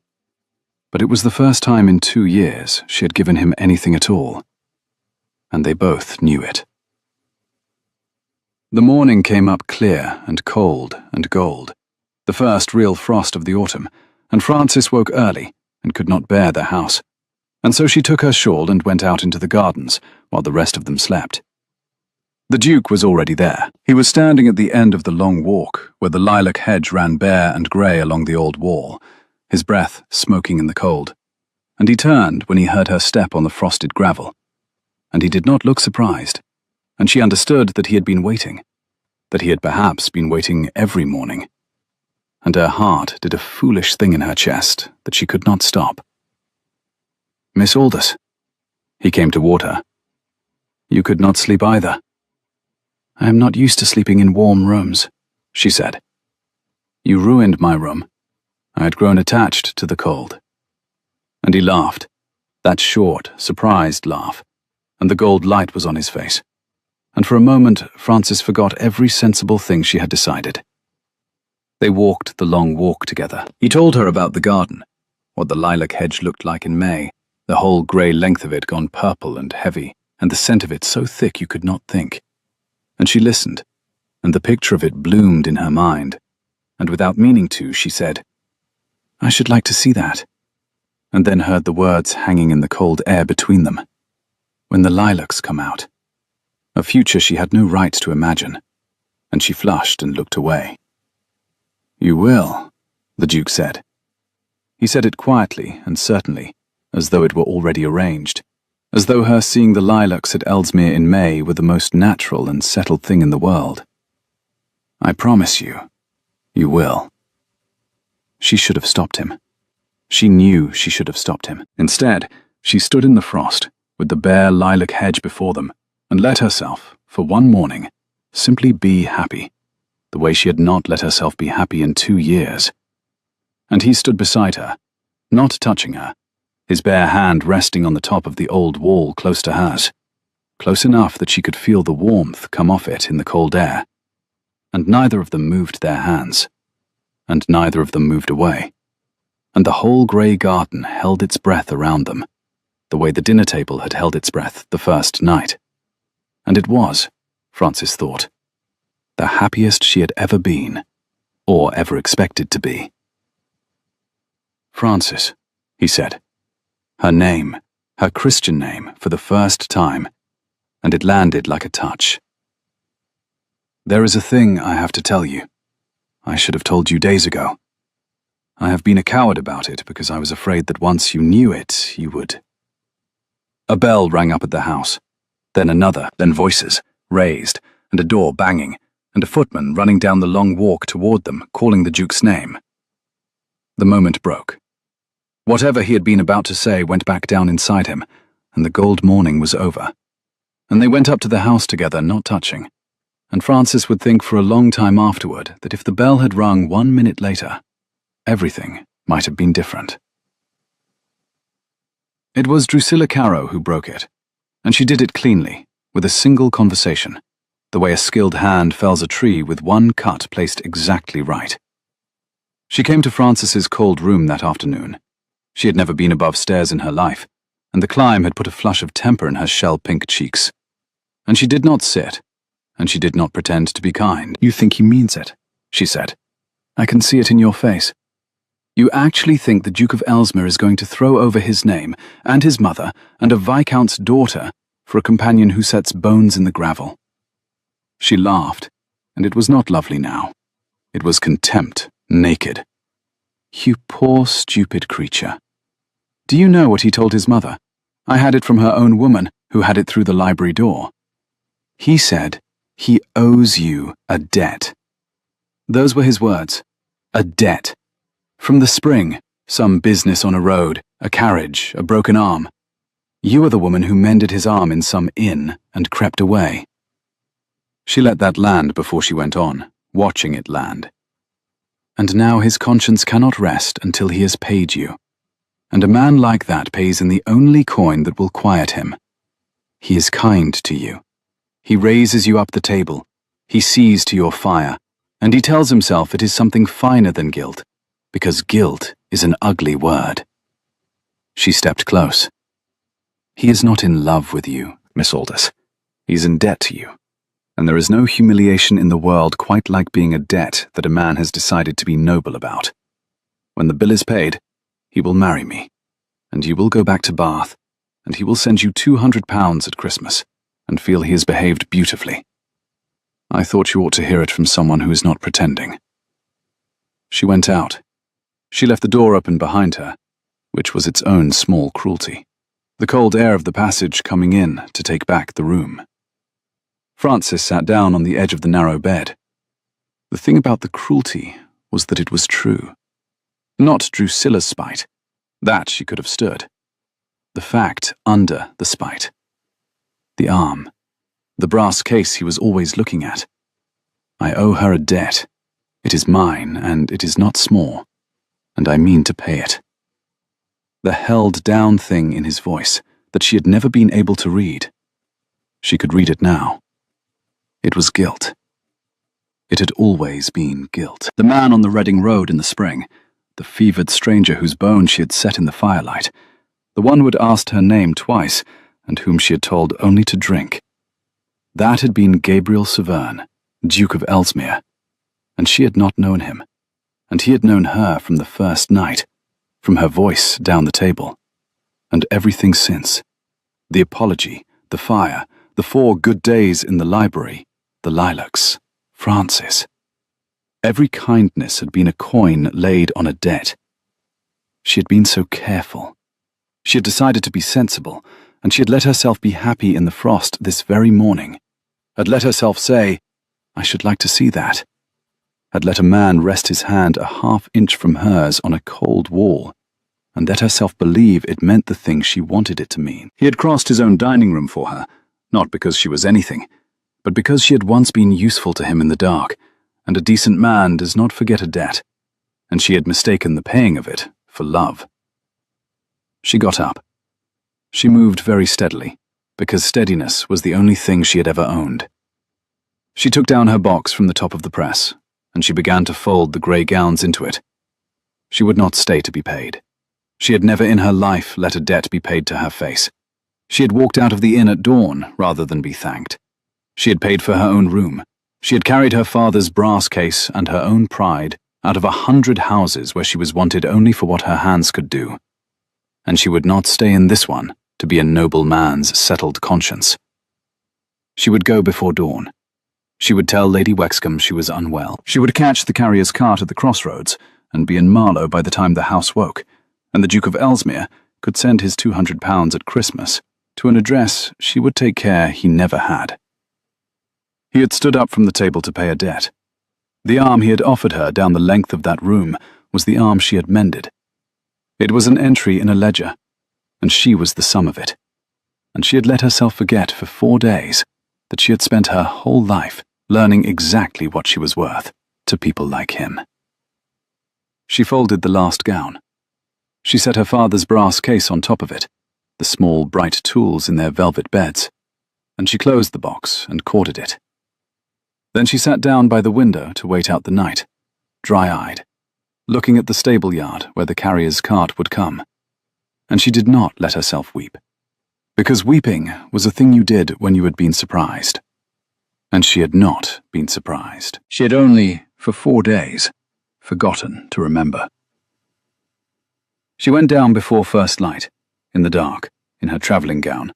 but it was the first time in 2 years she had given him anything at all, and they both knew it. The morning came up clear and cold and gold, the first real frost of the autumn, and Frances woke early and could not bear the house, and so she took her shawl and went out into the gardens while the rest of them slept. The Duke was already there. He was standing at the end of the long walk, where the lilac hedge ran bare and grey along the old wall, his breath smoking in the cold, and he turned when he heard her step on the frosted gravel, and he did not look surprised, and she understood that he had been waiting, that he had perhaps been waiting every morning, and her heart did a foolish thing in her chest that she could not stop. Miss Aldous. He came toward her. You could not sleep either. I am not used to sleeping in warm rooms, she said. You ruined my room. I had grown attached to the cold. And he laughed, that short, surprised laugh, and the gold light was on his face. And for a moment, Frances forgot every sensible thing she had decided. They walked the long walk together. He told her about the garden, what the lilac hedge looked like in May, the whole grey length of it gone purple and heavy, and the scent of it so thick you could not think. And she listened, and the picture of it bloomed in her mind, and without meaning to, she said, I should like to see that, and then heard the words hanging in the cold air between them. When the lilacs come out. A future she had no right to imagine, and she flushed and looked away. You will, the Duke said. He said it quietly and certainly, as though it were already arranged, as though her seeing the lilacs at Ellesmere in May were the most natural and settled thing in the world. I promise you, you will. She should have stopped him. She knew she should have stopped him. Instead, she stood in the frost, with the bare lilac hedge before them, and let herself, for one morning, simply be happy, the way she had not let herself be happy in 2 years. And he stood beside her, not touching her, his bare hand resting on the top of the old wall close to hers, close enough that she could feel the warmth come off it in the cold air. And neither of them moved their hands, and neither of them moved away, and the whole grey garden held its breath around them, the way the dinner table had held its breath the first night. And it was, Frances thought, the happiest she had ever been, or ever expected to be. Frances, he said. Her name, her Christian name, for the first time, and it landed like a touch. There is a thing I have to tell you. I should have told you days ago. I have been a coward about it because I was afraid that once you knew it, you would. A bell rang up at the house, then another, then voices, raised, and a door banging, and a footman running down the long walk toward them, calling the Duke's name. The moment broke. Whatever he had been about to say went back down inside him, and the gold morning was over. And they went up to the house together, not touching. And Frances would think for a long time afterward that if the bell had rung 1 minute later, everything might have been different. It was Drusilla Caro who broke it, and she did it cleanly, with a single conversation, the way a skilled hand fells a tree with one cut placed exactly right. She came to Frances's cold room that afternoon. She had never been above stairs in her life, and the climb had put a flush of temper in her shell-pink cheeks. And she did not sit, and she did not pretend to be kind. "You think he means it," she said. "I can see it in your face. You actually think the Duke of Ellesmere is going to throw over his name, and his mother, and a viscount's daughter for a companion who sets bones in the gravel." She laughed, and it was not lovely now. It was contempt, naked. "You poor, stupid creature. Do you know what he told his mother? I had it from her own woman, who had it through the library door. He said, 'He owes you a debt.' Those were his words. A debt. From the spring, some business on a road, a carriage, a broken arm. You are the woman who mended his arm in some inn and crept away." She let that land before she went on, watching it land. "And now his conscience cannot rest until he has paid you. And a man like that pays in the only coin that will quiet him. He is kind to you. He raises you up the table. He sees to your fire, and he tells himself it is something finer than guilt, because guilt is an ugly word." She stepped close. "He is not in love with you, Miss Aldous. He's in debt to you. And there is no humiliation in the world quite like being a debt that a man has decided to be noble about. When the bill is paid, he will marry me, and you will go back to Bath, and he will send you £200 at Christmas, and feel he has behaved beautifully. I thought you ought to hear it from someone who is not pretending." She went out. She left the door open behind her, which was its own small cruelty, the cold air of the passage coming in to take back the room. Francis sat down on the edge of the narrow bed. The thing about the cruelty was that it was true. Not Drusilla's spite. That she could have stood. The fact under the spite. The arm. The brass case he was always looking at. I owe her a debt. It is mine, and it is not small, and I mean to pay it. The held-down thing in his voice that she had never been able to read. She could read it now. It was guilt. It had always been guilt. The man on the Reading Road in the spring, the fevered stranger whose bones she had set in the firelight, the one who had asked her name twice, and whom she had told only to drink. That had been Gabriel Severn, Duke of Ellesmere, and she had not known him, and he had known her from the first night, from her voice down the table, and everything since. The apology, the fire, the 4 good days in the library, the lilacs, Francis. Every kindness had been a coin laid on a debt. She had been so careful. She had decided to be sensible, and she had let herself be happy in the frost this very morning. Had let herself say, "I should like to see that." Had let a man rest his hand a half-inch from hers on a cold wall, and let herself believe it meant the thing she wanted it to mean. He had crossed his own dining room for her, not because she was anything, but because she had once been useful to him in the dark, and a decent man does not forget a debt, and she had mistaken the paying of it for love. She got up. She moved very steadily, because steadiness was the only thing she had ever owned. She took down her box from the top of the press, and she began to fold the grey gowns into it. She would not stay to be paid. She had never in her life let a debt be paid to her face. She had walked out of the inn at dawn rather than be thanked. She had paid for her own room. She had carried her father's brass case and her own pride out of 100 houses where she was wanted only for what her hands could do. And she would not stay in this one to be a noble man's settled conscience. She would go before dawn. She would tell Lady Wexcombe she was unwell. She would catch the carrier's cart at the crossroads and be in Marlow by the time the house woke, and the Duke of Ellesmere could send his £200 at Christmas to an address she would take care he never had. He had stood up from the table to pay a debt. The arm he had offered her down the length of that room was the arm she had mended. It was an entry in a ledger, and she was the sum of it. And she had let herself forget for 4 days that she had spent her whole life learning exactly what she was worth to people like him. She folded the last gown. She set her father's brass case on top of it, the small bright tools in their velvet beds, and she closed the box and corded it. Then she sat down by the window to wait out the night, dry-eyed, looking at the stable yard where the carrier's cart would come. And she did not let herself weep, because weeping was a thing you did when you had been surprised. And she had not been surprised. She had only, for 4 days, forgotten to remember. She went down before first light, in the dark, in her travelling gown,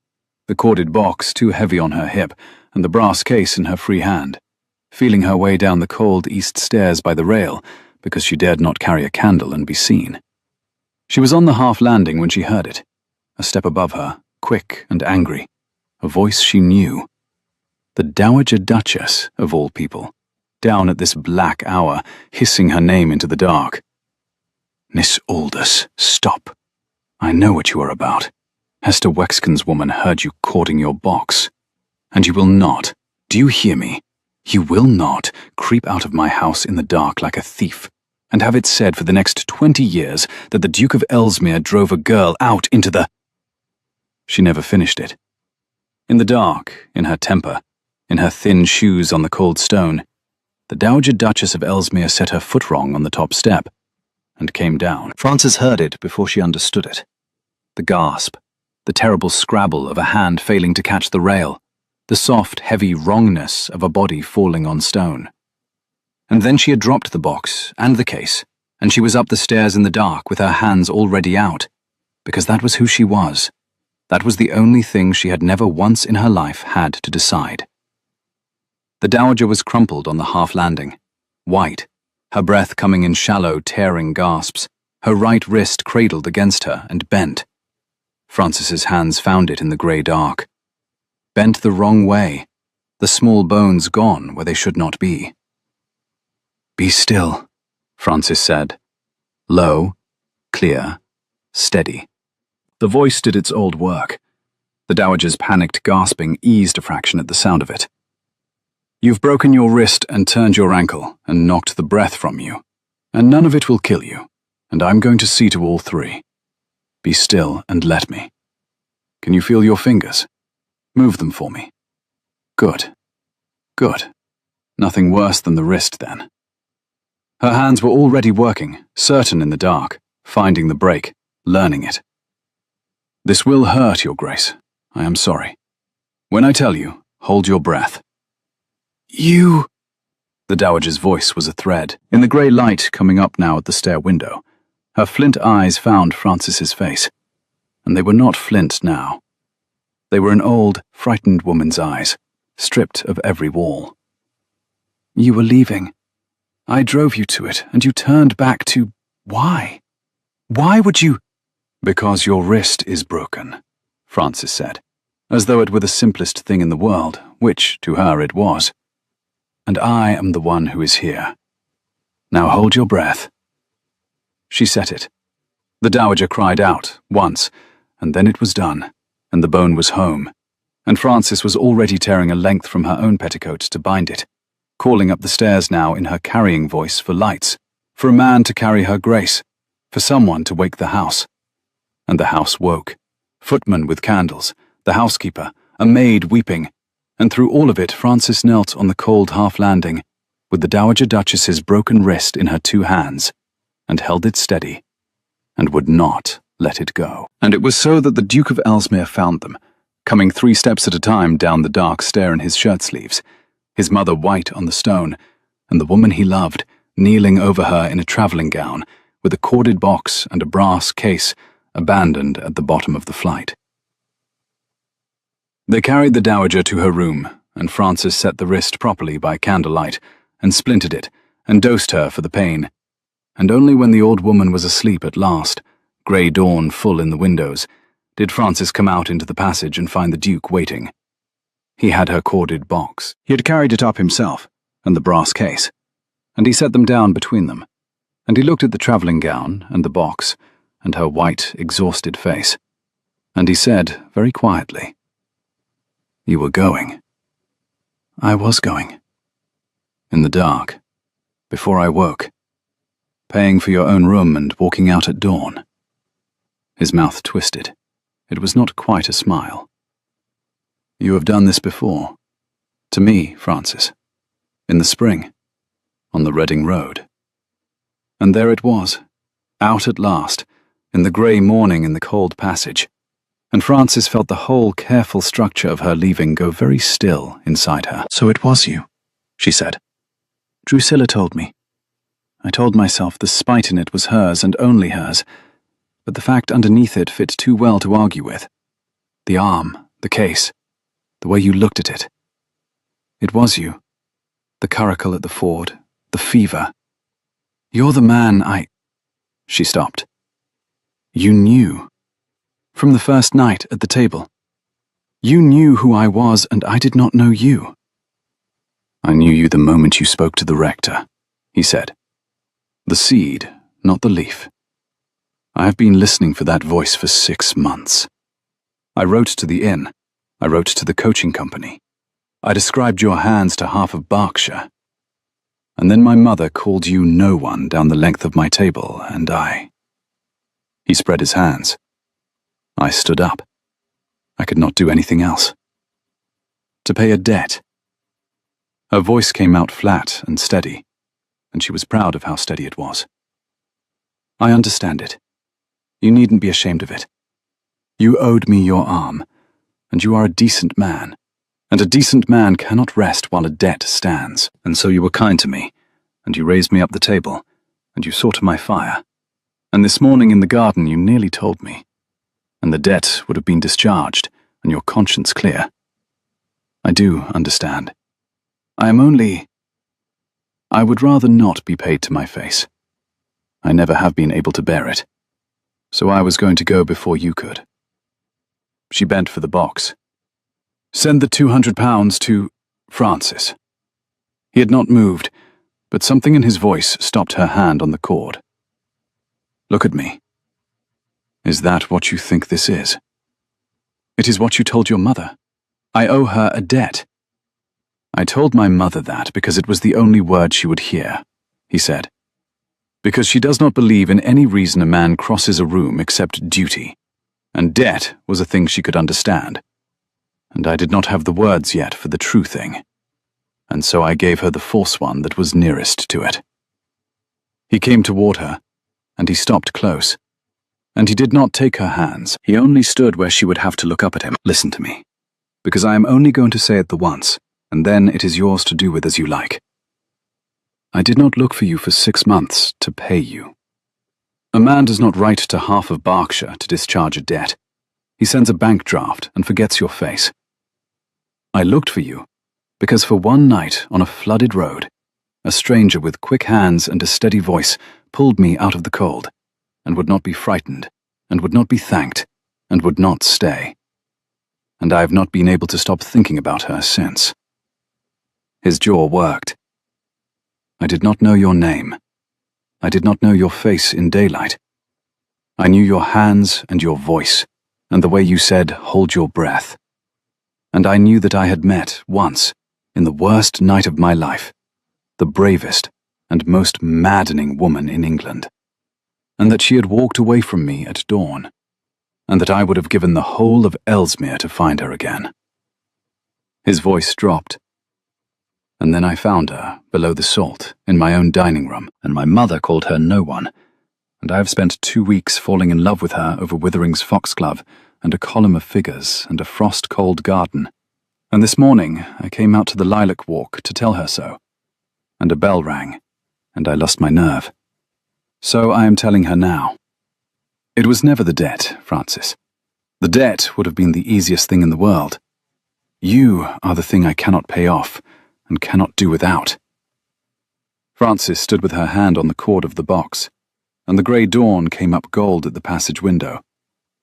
the corded box too heavy on her hip, and the brass case in her free hand, feeling her way down the cold east stairs by the rail, because she dared not carry a candle and be seen. She was on the half landing when she heard it, a step above her, quick and angry, a voice she knew. The Dowager Duchess, of all people, down at this black hour, hissing her name into the dark. Miss Aldous, stop. I know what you are about. Hester Wexkin's woman heard you cording your box. And you will not, do you hear me? You will not creep out of my house in the dark like a thief, and have it said for the next 20 years that the Duke of Ellesmere drove a girl out into the— She never finished it. In the dark, in her temper, in her thin shoes on the cold stone, the Dowager Duchess of Ellesmere set her foot wrong on the top step, and came down. Frances heard it before she understood it. The gasp, the terrible scrabble of a hand failing to catch the rail, the soft, heavy wrongness of a body falling on stone. And then she had dropped the box and the case, and she was up the stairs in the dark with her hands already out, because that was who she was. That was the only thing she had never once in her life had to decide. The Dowager was crumpled on the half landing, white, her breath coming in shallow, tearing gasps, her right wrist cradled against her and bent. Frances's hands found it in the grey dark. Bent the wrong way, the small bones gone where they should not be. Be still, Frances said. Low, clear, steady. The voice did its old work. The Dowager's panicked gasping eased a fraction at the sound of it. You've broken your wrist and turned your ankle and knocked the breath from you, and none of it will kill you, and I'm going to see to all 3. Be still and let me. Can you feel your fingers? Move them for me. Good. Good. Nothing worse than the wrist, then. Her hands were already working, certain in the dark, finding the break, learning it. This will hurt, Your Grace. I am sorry. When I tell you, hold your breath. You— The Dowager's voice was a thread, in the grey light coming up now at the stair window. Her flint eyes found Frances's face, and they were not flint now. They were an old, frightened woman's eyes, stripped of every wall. You were leaving. I drove you to it, and you turned back to— Why? Why would you— Because your wrist is broken, Frances said, as though it were the simplest thing in the world, which, to her, it was. And I am the one who is here. Now hold your breath. She set it. The Dowager cried out, once, and then it was done, and the bone was home, and Frances was already tearing a length from her own petticoat to bind it, calling up the stairs now in her carrying voice for lights, for a man to carry her Grace, for someone to wake the house. And the house woke. Footmen with candles, the housekeeper, a maid weeping, and through all of it Frances knelt on the cold half-landing, with the Dowager Duchess's broken wrist in her 2 hands, and held it steady, and would not let it go. And it was so that the Duke of Ellesmere found them, coming 3 steps at a time down the dark stair in his shirt-sleeves, his mother white on the stone, and the woman he loved kneeling over her in a travelling gown, with a corded box and a brass case abandoned at the bottom of the flight. They carried the Dowager to her room, and Frances set the wrist properly by candlelight, and splintered it, and dosed her for the pain. And only when the old woman was asleep at last, grey dawn full in the windows, did Frances come out into the passage and find the Duke waiting. He had her corded box. He had carried it up himself, and the brass case, and he set them down between them, and he looked at the travelling gown and the box, and her white, exhausted face, and he said, very quietly, You were going. I was going. In the dark, before I woke, paying for your own room and walking out at dawn. His mouth twisted. It was not quite a smile. You have done this before. To me, Frances. In the spring. On the Reading Road. And there it was, out at last, in the grey morning in the cold passage, and Francis felt the whole careful structure of her leaving go very still inside her. "So it was you," she said. "Drusilla told me. I told myself the spite in it was hers and only hers, but the fact underneath it fit too well to argue with. The arm, the case, the way you looked at it. It was you. The curricle at the ford, the fever. You're the man I—" She stopped. "You knew. From the first night at the table. You knew who I was, and I did not know you." "I knew you the moment you spoke to the rector," he said. "The seed, not the leaf. I have been listening for that voice for 6 months. I wrote to the inn. I wrote to the coaching company. I described your hands to half of Berkshire. And then my mother called you no one down the length of my table, and I—" He spread his hands. I stood up. I could not do anything else. "To pay a debt." Her voice came out flat and steady, and she was proud of how steady it was. "I understand it. You needn't be ashamed of it. You owed me your arm, and you are a decent man, and a decent man cannot rest while a debt stands. And so you were kind to me, and you raised me up the table, and you saw to my fire, and this morning in the garden you nearly told me, and the debt would have been discharged, and your conscience clear. I do understand. I would rather not be paid to my face. I never have been able to bear it, so I was going to go before you could." She bent for the box. "Send the £200 to Francis." He had not moved, but something in his voice stopped her hand on the cord. "Look at me. Is that what you think this is?" "It is what you told your mother. I owe her a debt." "I told my mother that because it was the only word she would hear," he said. "Because she does not believe in any reason a man crosses a room except duty, and debt was a thing she could understand. And I did not have the words yet for the true thing, and so I gave her the false one that was nearest to it." He came toward her, and he stopped close, and he did not take her hands. He only stood where she would have to look up at him. "Listen to me, because I am only going to say it the once, and then it is yours to do with as you like. I did not look for you for 6 months to pay you. A man does not write to half of Berkshire to discharge a debt. He sends a bank draft and forgets your face. I looked for you because for one night on a flooded road, a stranger with quick hands and a steady voice pulled me out of the cold, and would not be frightened, and would not be thanked, and would not stay. And I have not been able to stop thinking about her since." His jaw worked. "I did not know your name. I did not know your face in daylight. I knew your hands and your voice, and the way you said, 'Hold your breath.' And I knew that I had met, once, in the worst night of my life, the bravest and most maddening woman in England, and that she had walked away from me at dawn, and that I would have given the whole of Ellesmere to find her again." His voice dropped. "And then I found her, below the salt, in my own dining room, and my mother called her no one, and I have spent 2 weeks falling in love with her over Withering's foxglove, and a column of figures, and a frost-cold garden. And this morning I came out to the lilac walk to tell her so, and a bell rang, and I lost my nerve. So I am telling her now. It was never the debt, Francis. The debt would have been the easiest thing in the world. You are the thing I cannot pay off, and cannot do without." Francis stood with her hand on the cord of the box, and the grey dawn came up gold at the passage window,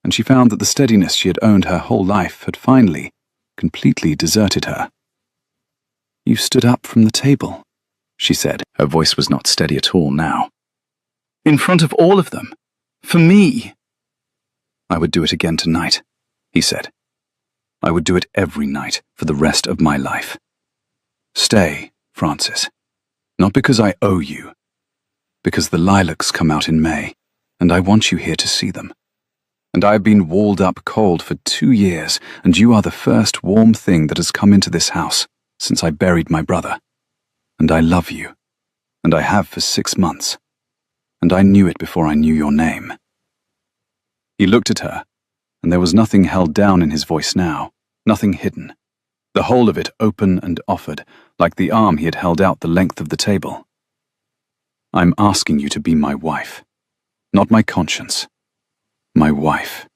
and she found that the steadiness she had owned her whole life had finally, completely deserted her. "You stood up from the table," she said. Her voice was not steady at all now. "In front of all of them. For me." "I would do it again tonight," he said. "I would do it every night for the rest of my life. Stay, Francis. Not because I owe you. Because the lilacs come out in May, and I want you here to see them. And I have been walled up cold for 2 years, and you are the first warm thing that has come into this house since I buried my brother. And I love you, and I have for 6 months, and I knew it before I knew your name." He looked at her, and there was nothing held down in his voice now, nothing hidden. The whole of it open and offered, like the arm he had held out the length of the table. I'm asking you to be my wife. Not my conscience. My wife.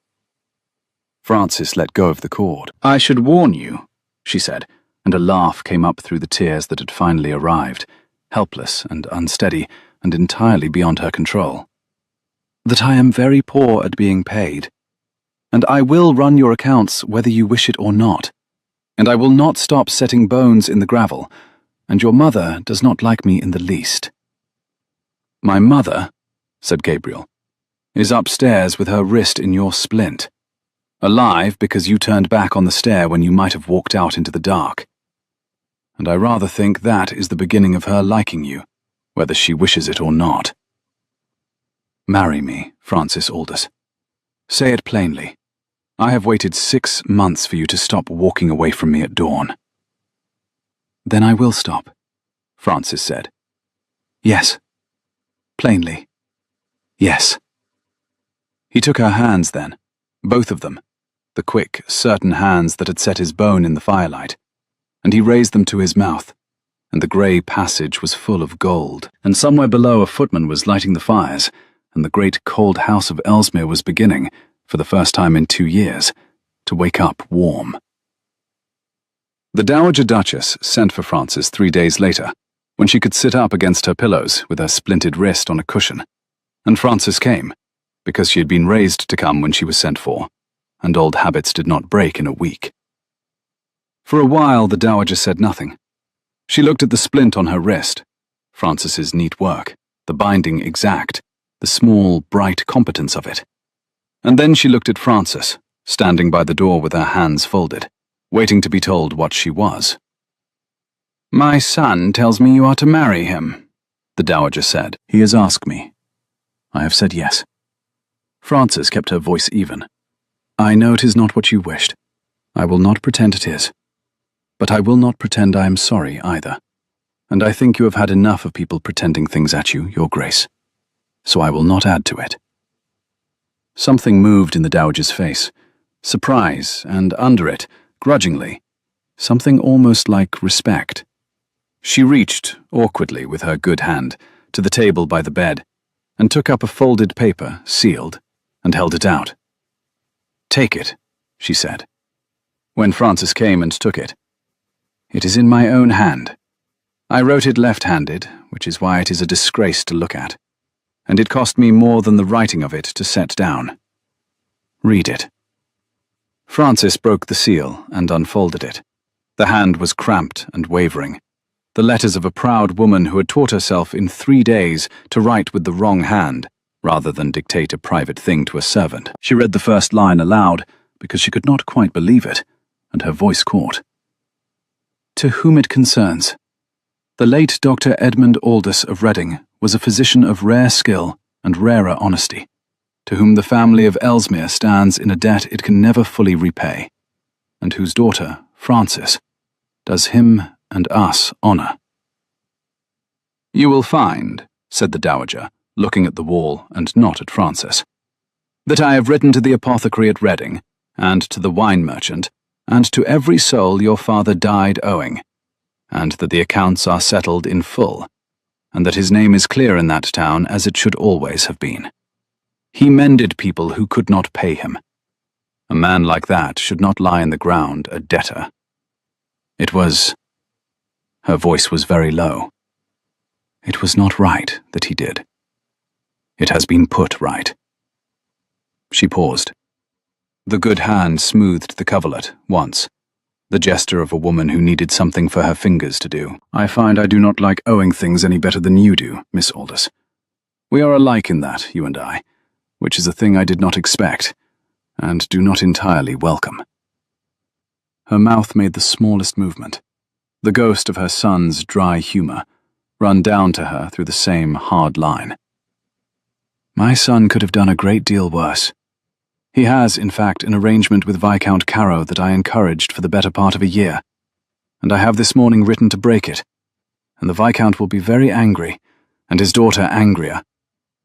Frances let go of the cord. I should warn you, she said, and a laugh came up through the tears that had finally arrived, helpless and unsteady and entirely beyond her control, that I am very poor at being paid. And I will run your accounts whether you wish it or not. And I will not stop setting bones in the gravel, and your mother does not like me in the least. My mother, said Gabriel, is upstairs with her wrist in your splint, alive because you turned back on the stair when you might have walked out into the dark. And I rather think that is the beginning of her liking you, whether she wishes it or not. Marry me, Frances Aldous. Say it plainly. I have waited 6 months for you to stop walking away from me at dawn. Then I will stop, Frances said. Yes. Plainly. Yes. He took her hands then, both of them, the quick, certain hands that had set his bone in the firelight, and he raised them to his mouth, and the grey passage was full of gold, and somewhere below a footman was lighting the fires, and the great cold house of Ellesmere was beginning, for the first time in 2 years, to wake up warm. The Dowager Duchess sent for Frances 3 days later, when she could sit up against her pillows with her splinted wrist on a cushion, and Frances came, because she had been raised to come when she was sent for, and old habits did not break in a week. For a while the Dowager said nothing. She looked at the splint on her wrist, Frances's neat work, the binding exact, the small, bright competence of it. And then she looked at Frances, standing by the door with her hands folded, waiting to be told what she was. My son tells me you are to marry him, the Dowager said. He has asked me. I have said yes. Frances kept her voice even. I know it is not what you wished. I will not pretend it is. But I will not pretend I am sorry either. And I think you have had enough of people pretending things at you, Your Grace. So I will not add to it. Something moved in the Dowager's face. Surprise, and under it, grudgingly, something almost like respect. She reached, awkwardly with her good hand, to the table by the bed, and took up a folded paper, sealed, and held it out. Take it, she said. When Frances came and took it. It is in my own hand. I wrote it left-handed, which is why it is a disgrace to look at, and it cost me more than the writing of it to set down. Read it. Frances broke the seal and unfolded it. The hand was cramped and wavering. The letters of a proud woman who had taught herself in 3 days to write with the wrong hand, rather than dictate a private thing to a servant. She read the first line aloud, because she could not quite believe it, and her voice caught. To whom it concerns. The late Dr. Edmund Aldous of Reading was a physician of rare skill and rarer honesty, to whom the family of Ellesmere stands in a debt it can never fully repay, and whose daughter, Frances, does him and us honour. You will find, said the Dowager, looking at the wall and not at Frances, that I have written to the apothecary at Reading, and to the wine merchant, and to every soul your father died owing, and that the accounts are settled in full, and that his name is clear in that town as it should always have been. He mended people who could not pay him. A man like that should not lie in the ground a debtor. It was... Her voice was very low. It was not right that he did. It has been put right. She paused. The good hand smoothed the coverlet once, the gesture of a woman who needed something for her fingers to do. I find I do not like owing things any better than you do, Miss Aldous. We are alike in that, you and I, which is a thing I did not expect, and do not entirely welcome. Her mouth made the smallest movement, the ghost of her son's dry humour, run down to her through the same hard line. My son could have done a great deal worse. He has, in fact, an arrangement with Viscount Carrow that I encouraged for the better part of a year, and I have this morning written to break it, and the Viscount will be very angry, and his daughter angrier,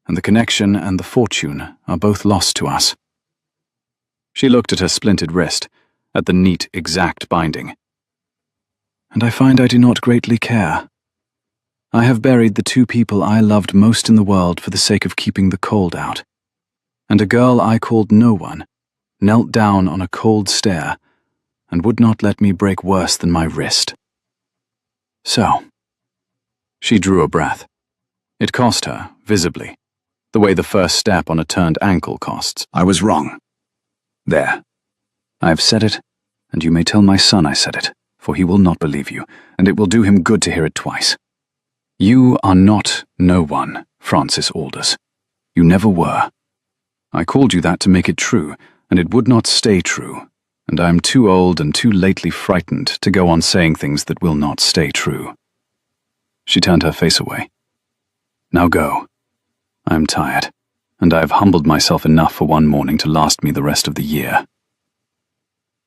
and the connection and the fortune are both lost to us. She looked at her splintered wrist, at the neat, exact binding. "And I find I do not greatly care. I have buried the two people I loved most in the world for the sake of keeping the cold out. And a girl I called no one knelt down on a cold stair and would not let me break worse than my wrist. So." She drew a breath. It cost her, visibly, the way the first step on a turned ankle costs. "I was wrong. There. I have said it, and you may tell my son I said it, for he will not believe you, and it will do him good to hear it twice. You are not no one, Francis Aldous. You never were. I called you that to make it true, and it would not stay true, and I am too old and too lately frightened to go on saying things that will not stay true." She turned her face away. "Now go. I am tired, and I have humbled myself enough for one morning to last me the rest of the year."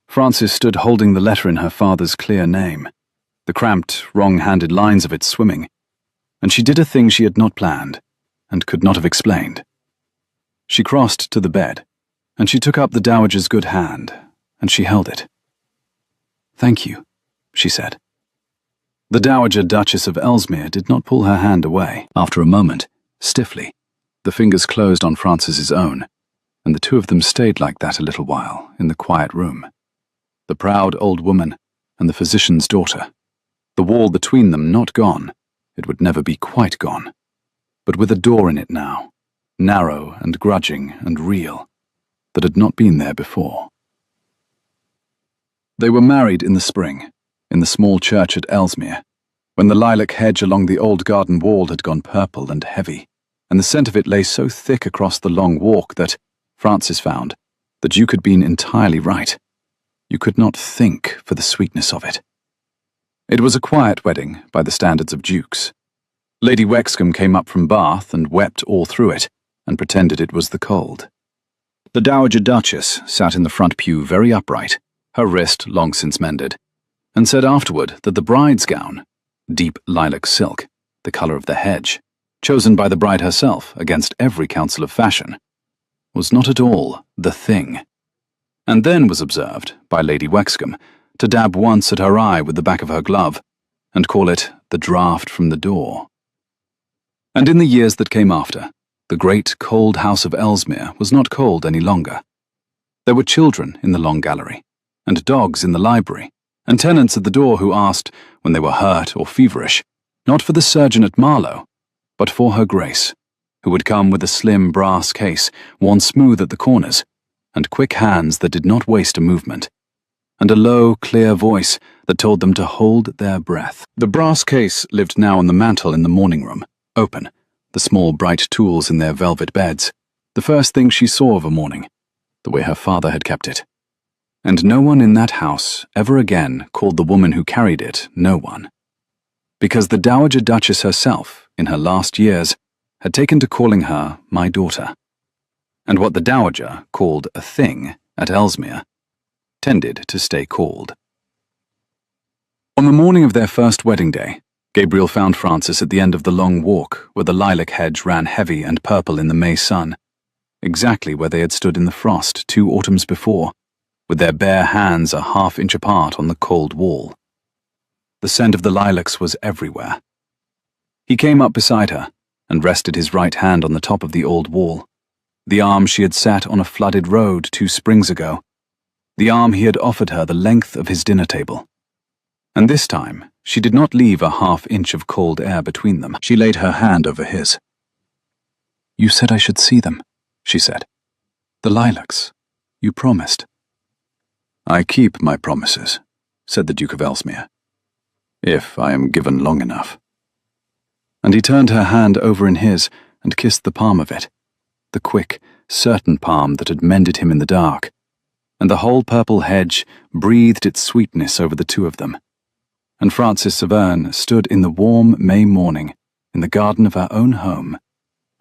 Francis stood holding the letter in her father's clear name, the cramped, wrong-handed lines of it swimming, and she did a thing she had not planned, and could not have explained. She crossed to the bed, and she took up the Dowager's good hand, and she held it. "Thank you," she said. The Dowager Duchess of Ellesmere did not pull her hand away. After a moment, stiffly, the fingers closed on Francis's own, and the two of them stayed like that a little while in the quiet room. The proud old woman and the physician's daughter, the wall between them not gone, it would never be quite gone, but with a door in it now, narrow and grudging and real, that had not been there before. They were married in the spring, in the small church at Ellesmere, when the lilac hedge along the old garden wall had gone purple and heavy, and the scent of it lay so thick across the long walk that, Francis found, that Duke had been entirely right. You could not think for the sweetness of it. It was a quiet wedding by the standards of dukes. Lady Wexcombe came up from Bath and wept all through it, and pretended it was the cold. The Dowager Duchess sat in the front pew very upright, her wrist long since mended, and said afterward that the bride's gown, deep lilac silk, the colour of the hedge, chosen by the bride herself against every counsel of fashion, was not at all the thing, and then was observed by Lady Wexcombe to dab once at her eye with the back of her glove, and call it the draught from the door. And in the years that came after, the great cold house of Ellesmere was not cold any longer. There were children in the long gallery, and dogs in the library, and tenants at the door who asked, when they were hurt or feverish, not for the surgeon at Marlow, but for her Grace, who would come with a slim brass case worn smooth at the corners, and quick hands that did not waste a movement, and a low, clear voice that told them to hold their breath. The brass case lived now on the mantel in the morning room, open, the small bright tools in their velvet beds, the first thing she saw of a morning, the way her father had kept it. And no one in that house ever again called the woman who carried it no one, because the Dowager Duchess herself, in her last years, had taken to calling her my daughter, and what the Dowager called a thing at Ellesmere tended to stay called. On the morning of their first wedding day, Gabriel found Francis at the end of the long walk where the lilac hedge ran heavy and purple in the May sun, exactly where they had stood in the frost 2 autumns before, with their bare hands a half-inch apart on the cold wall. The scent of the lilacs was everywhere. He came up beside her and rested his right hand on the top of the old wall, the arm she had sat on a flooded road 2 springs ago, the arm he had offered her the length of his dinner table. And this time she did not leave a half-inch of cold air between them. She laid her hand over his. "You said I should see them," she said. "The lilacs. You promised." "I keep my promises," said the Duke of Ellesmere, "if I am given long enough." And he turned her hand over in his and kissed the palm of it, the quick, certain palm that had mended him in the dark, and the whole purple hedge breathed its sweetness over the two of them. And Frances Severn stood in the warm May morning in the garden of her own home,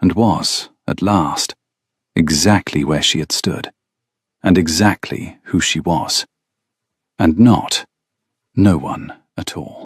and was, at last, exactly where she had stood, and exactly who she was, and not no one at all.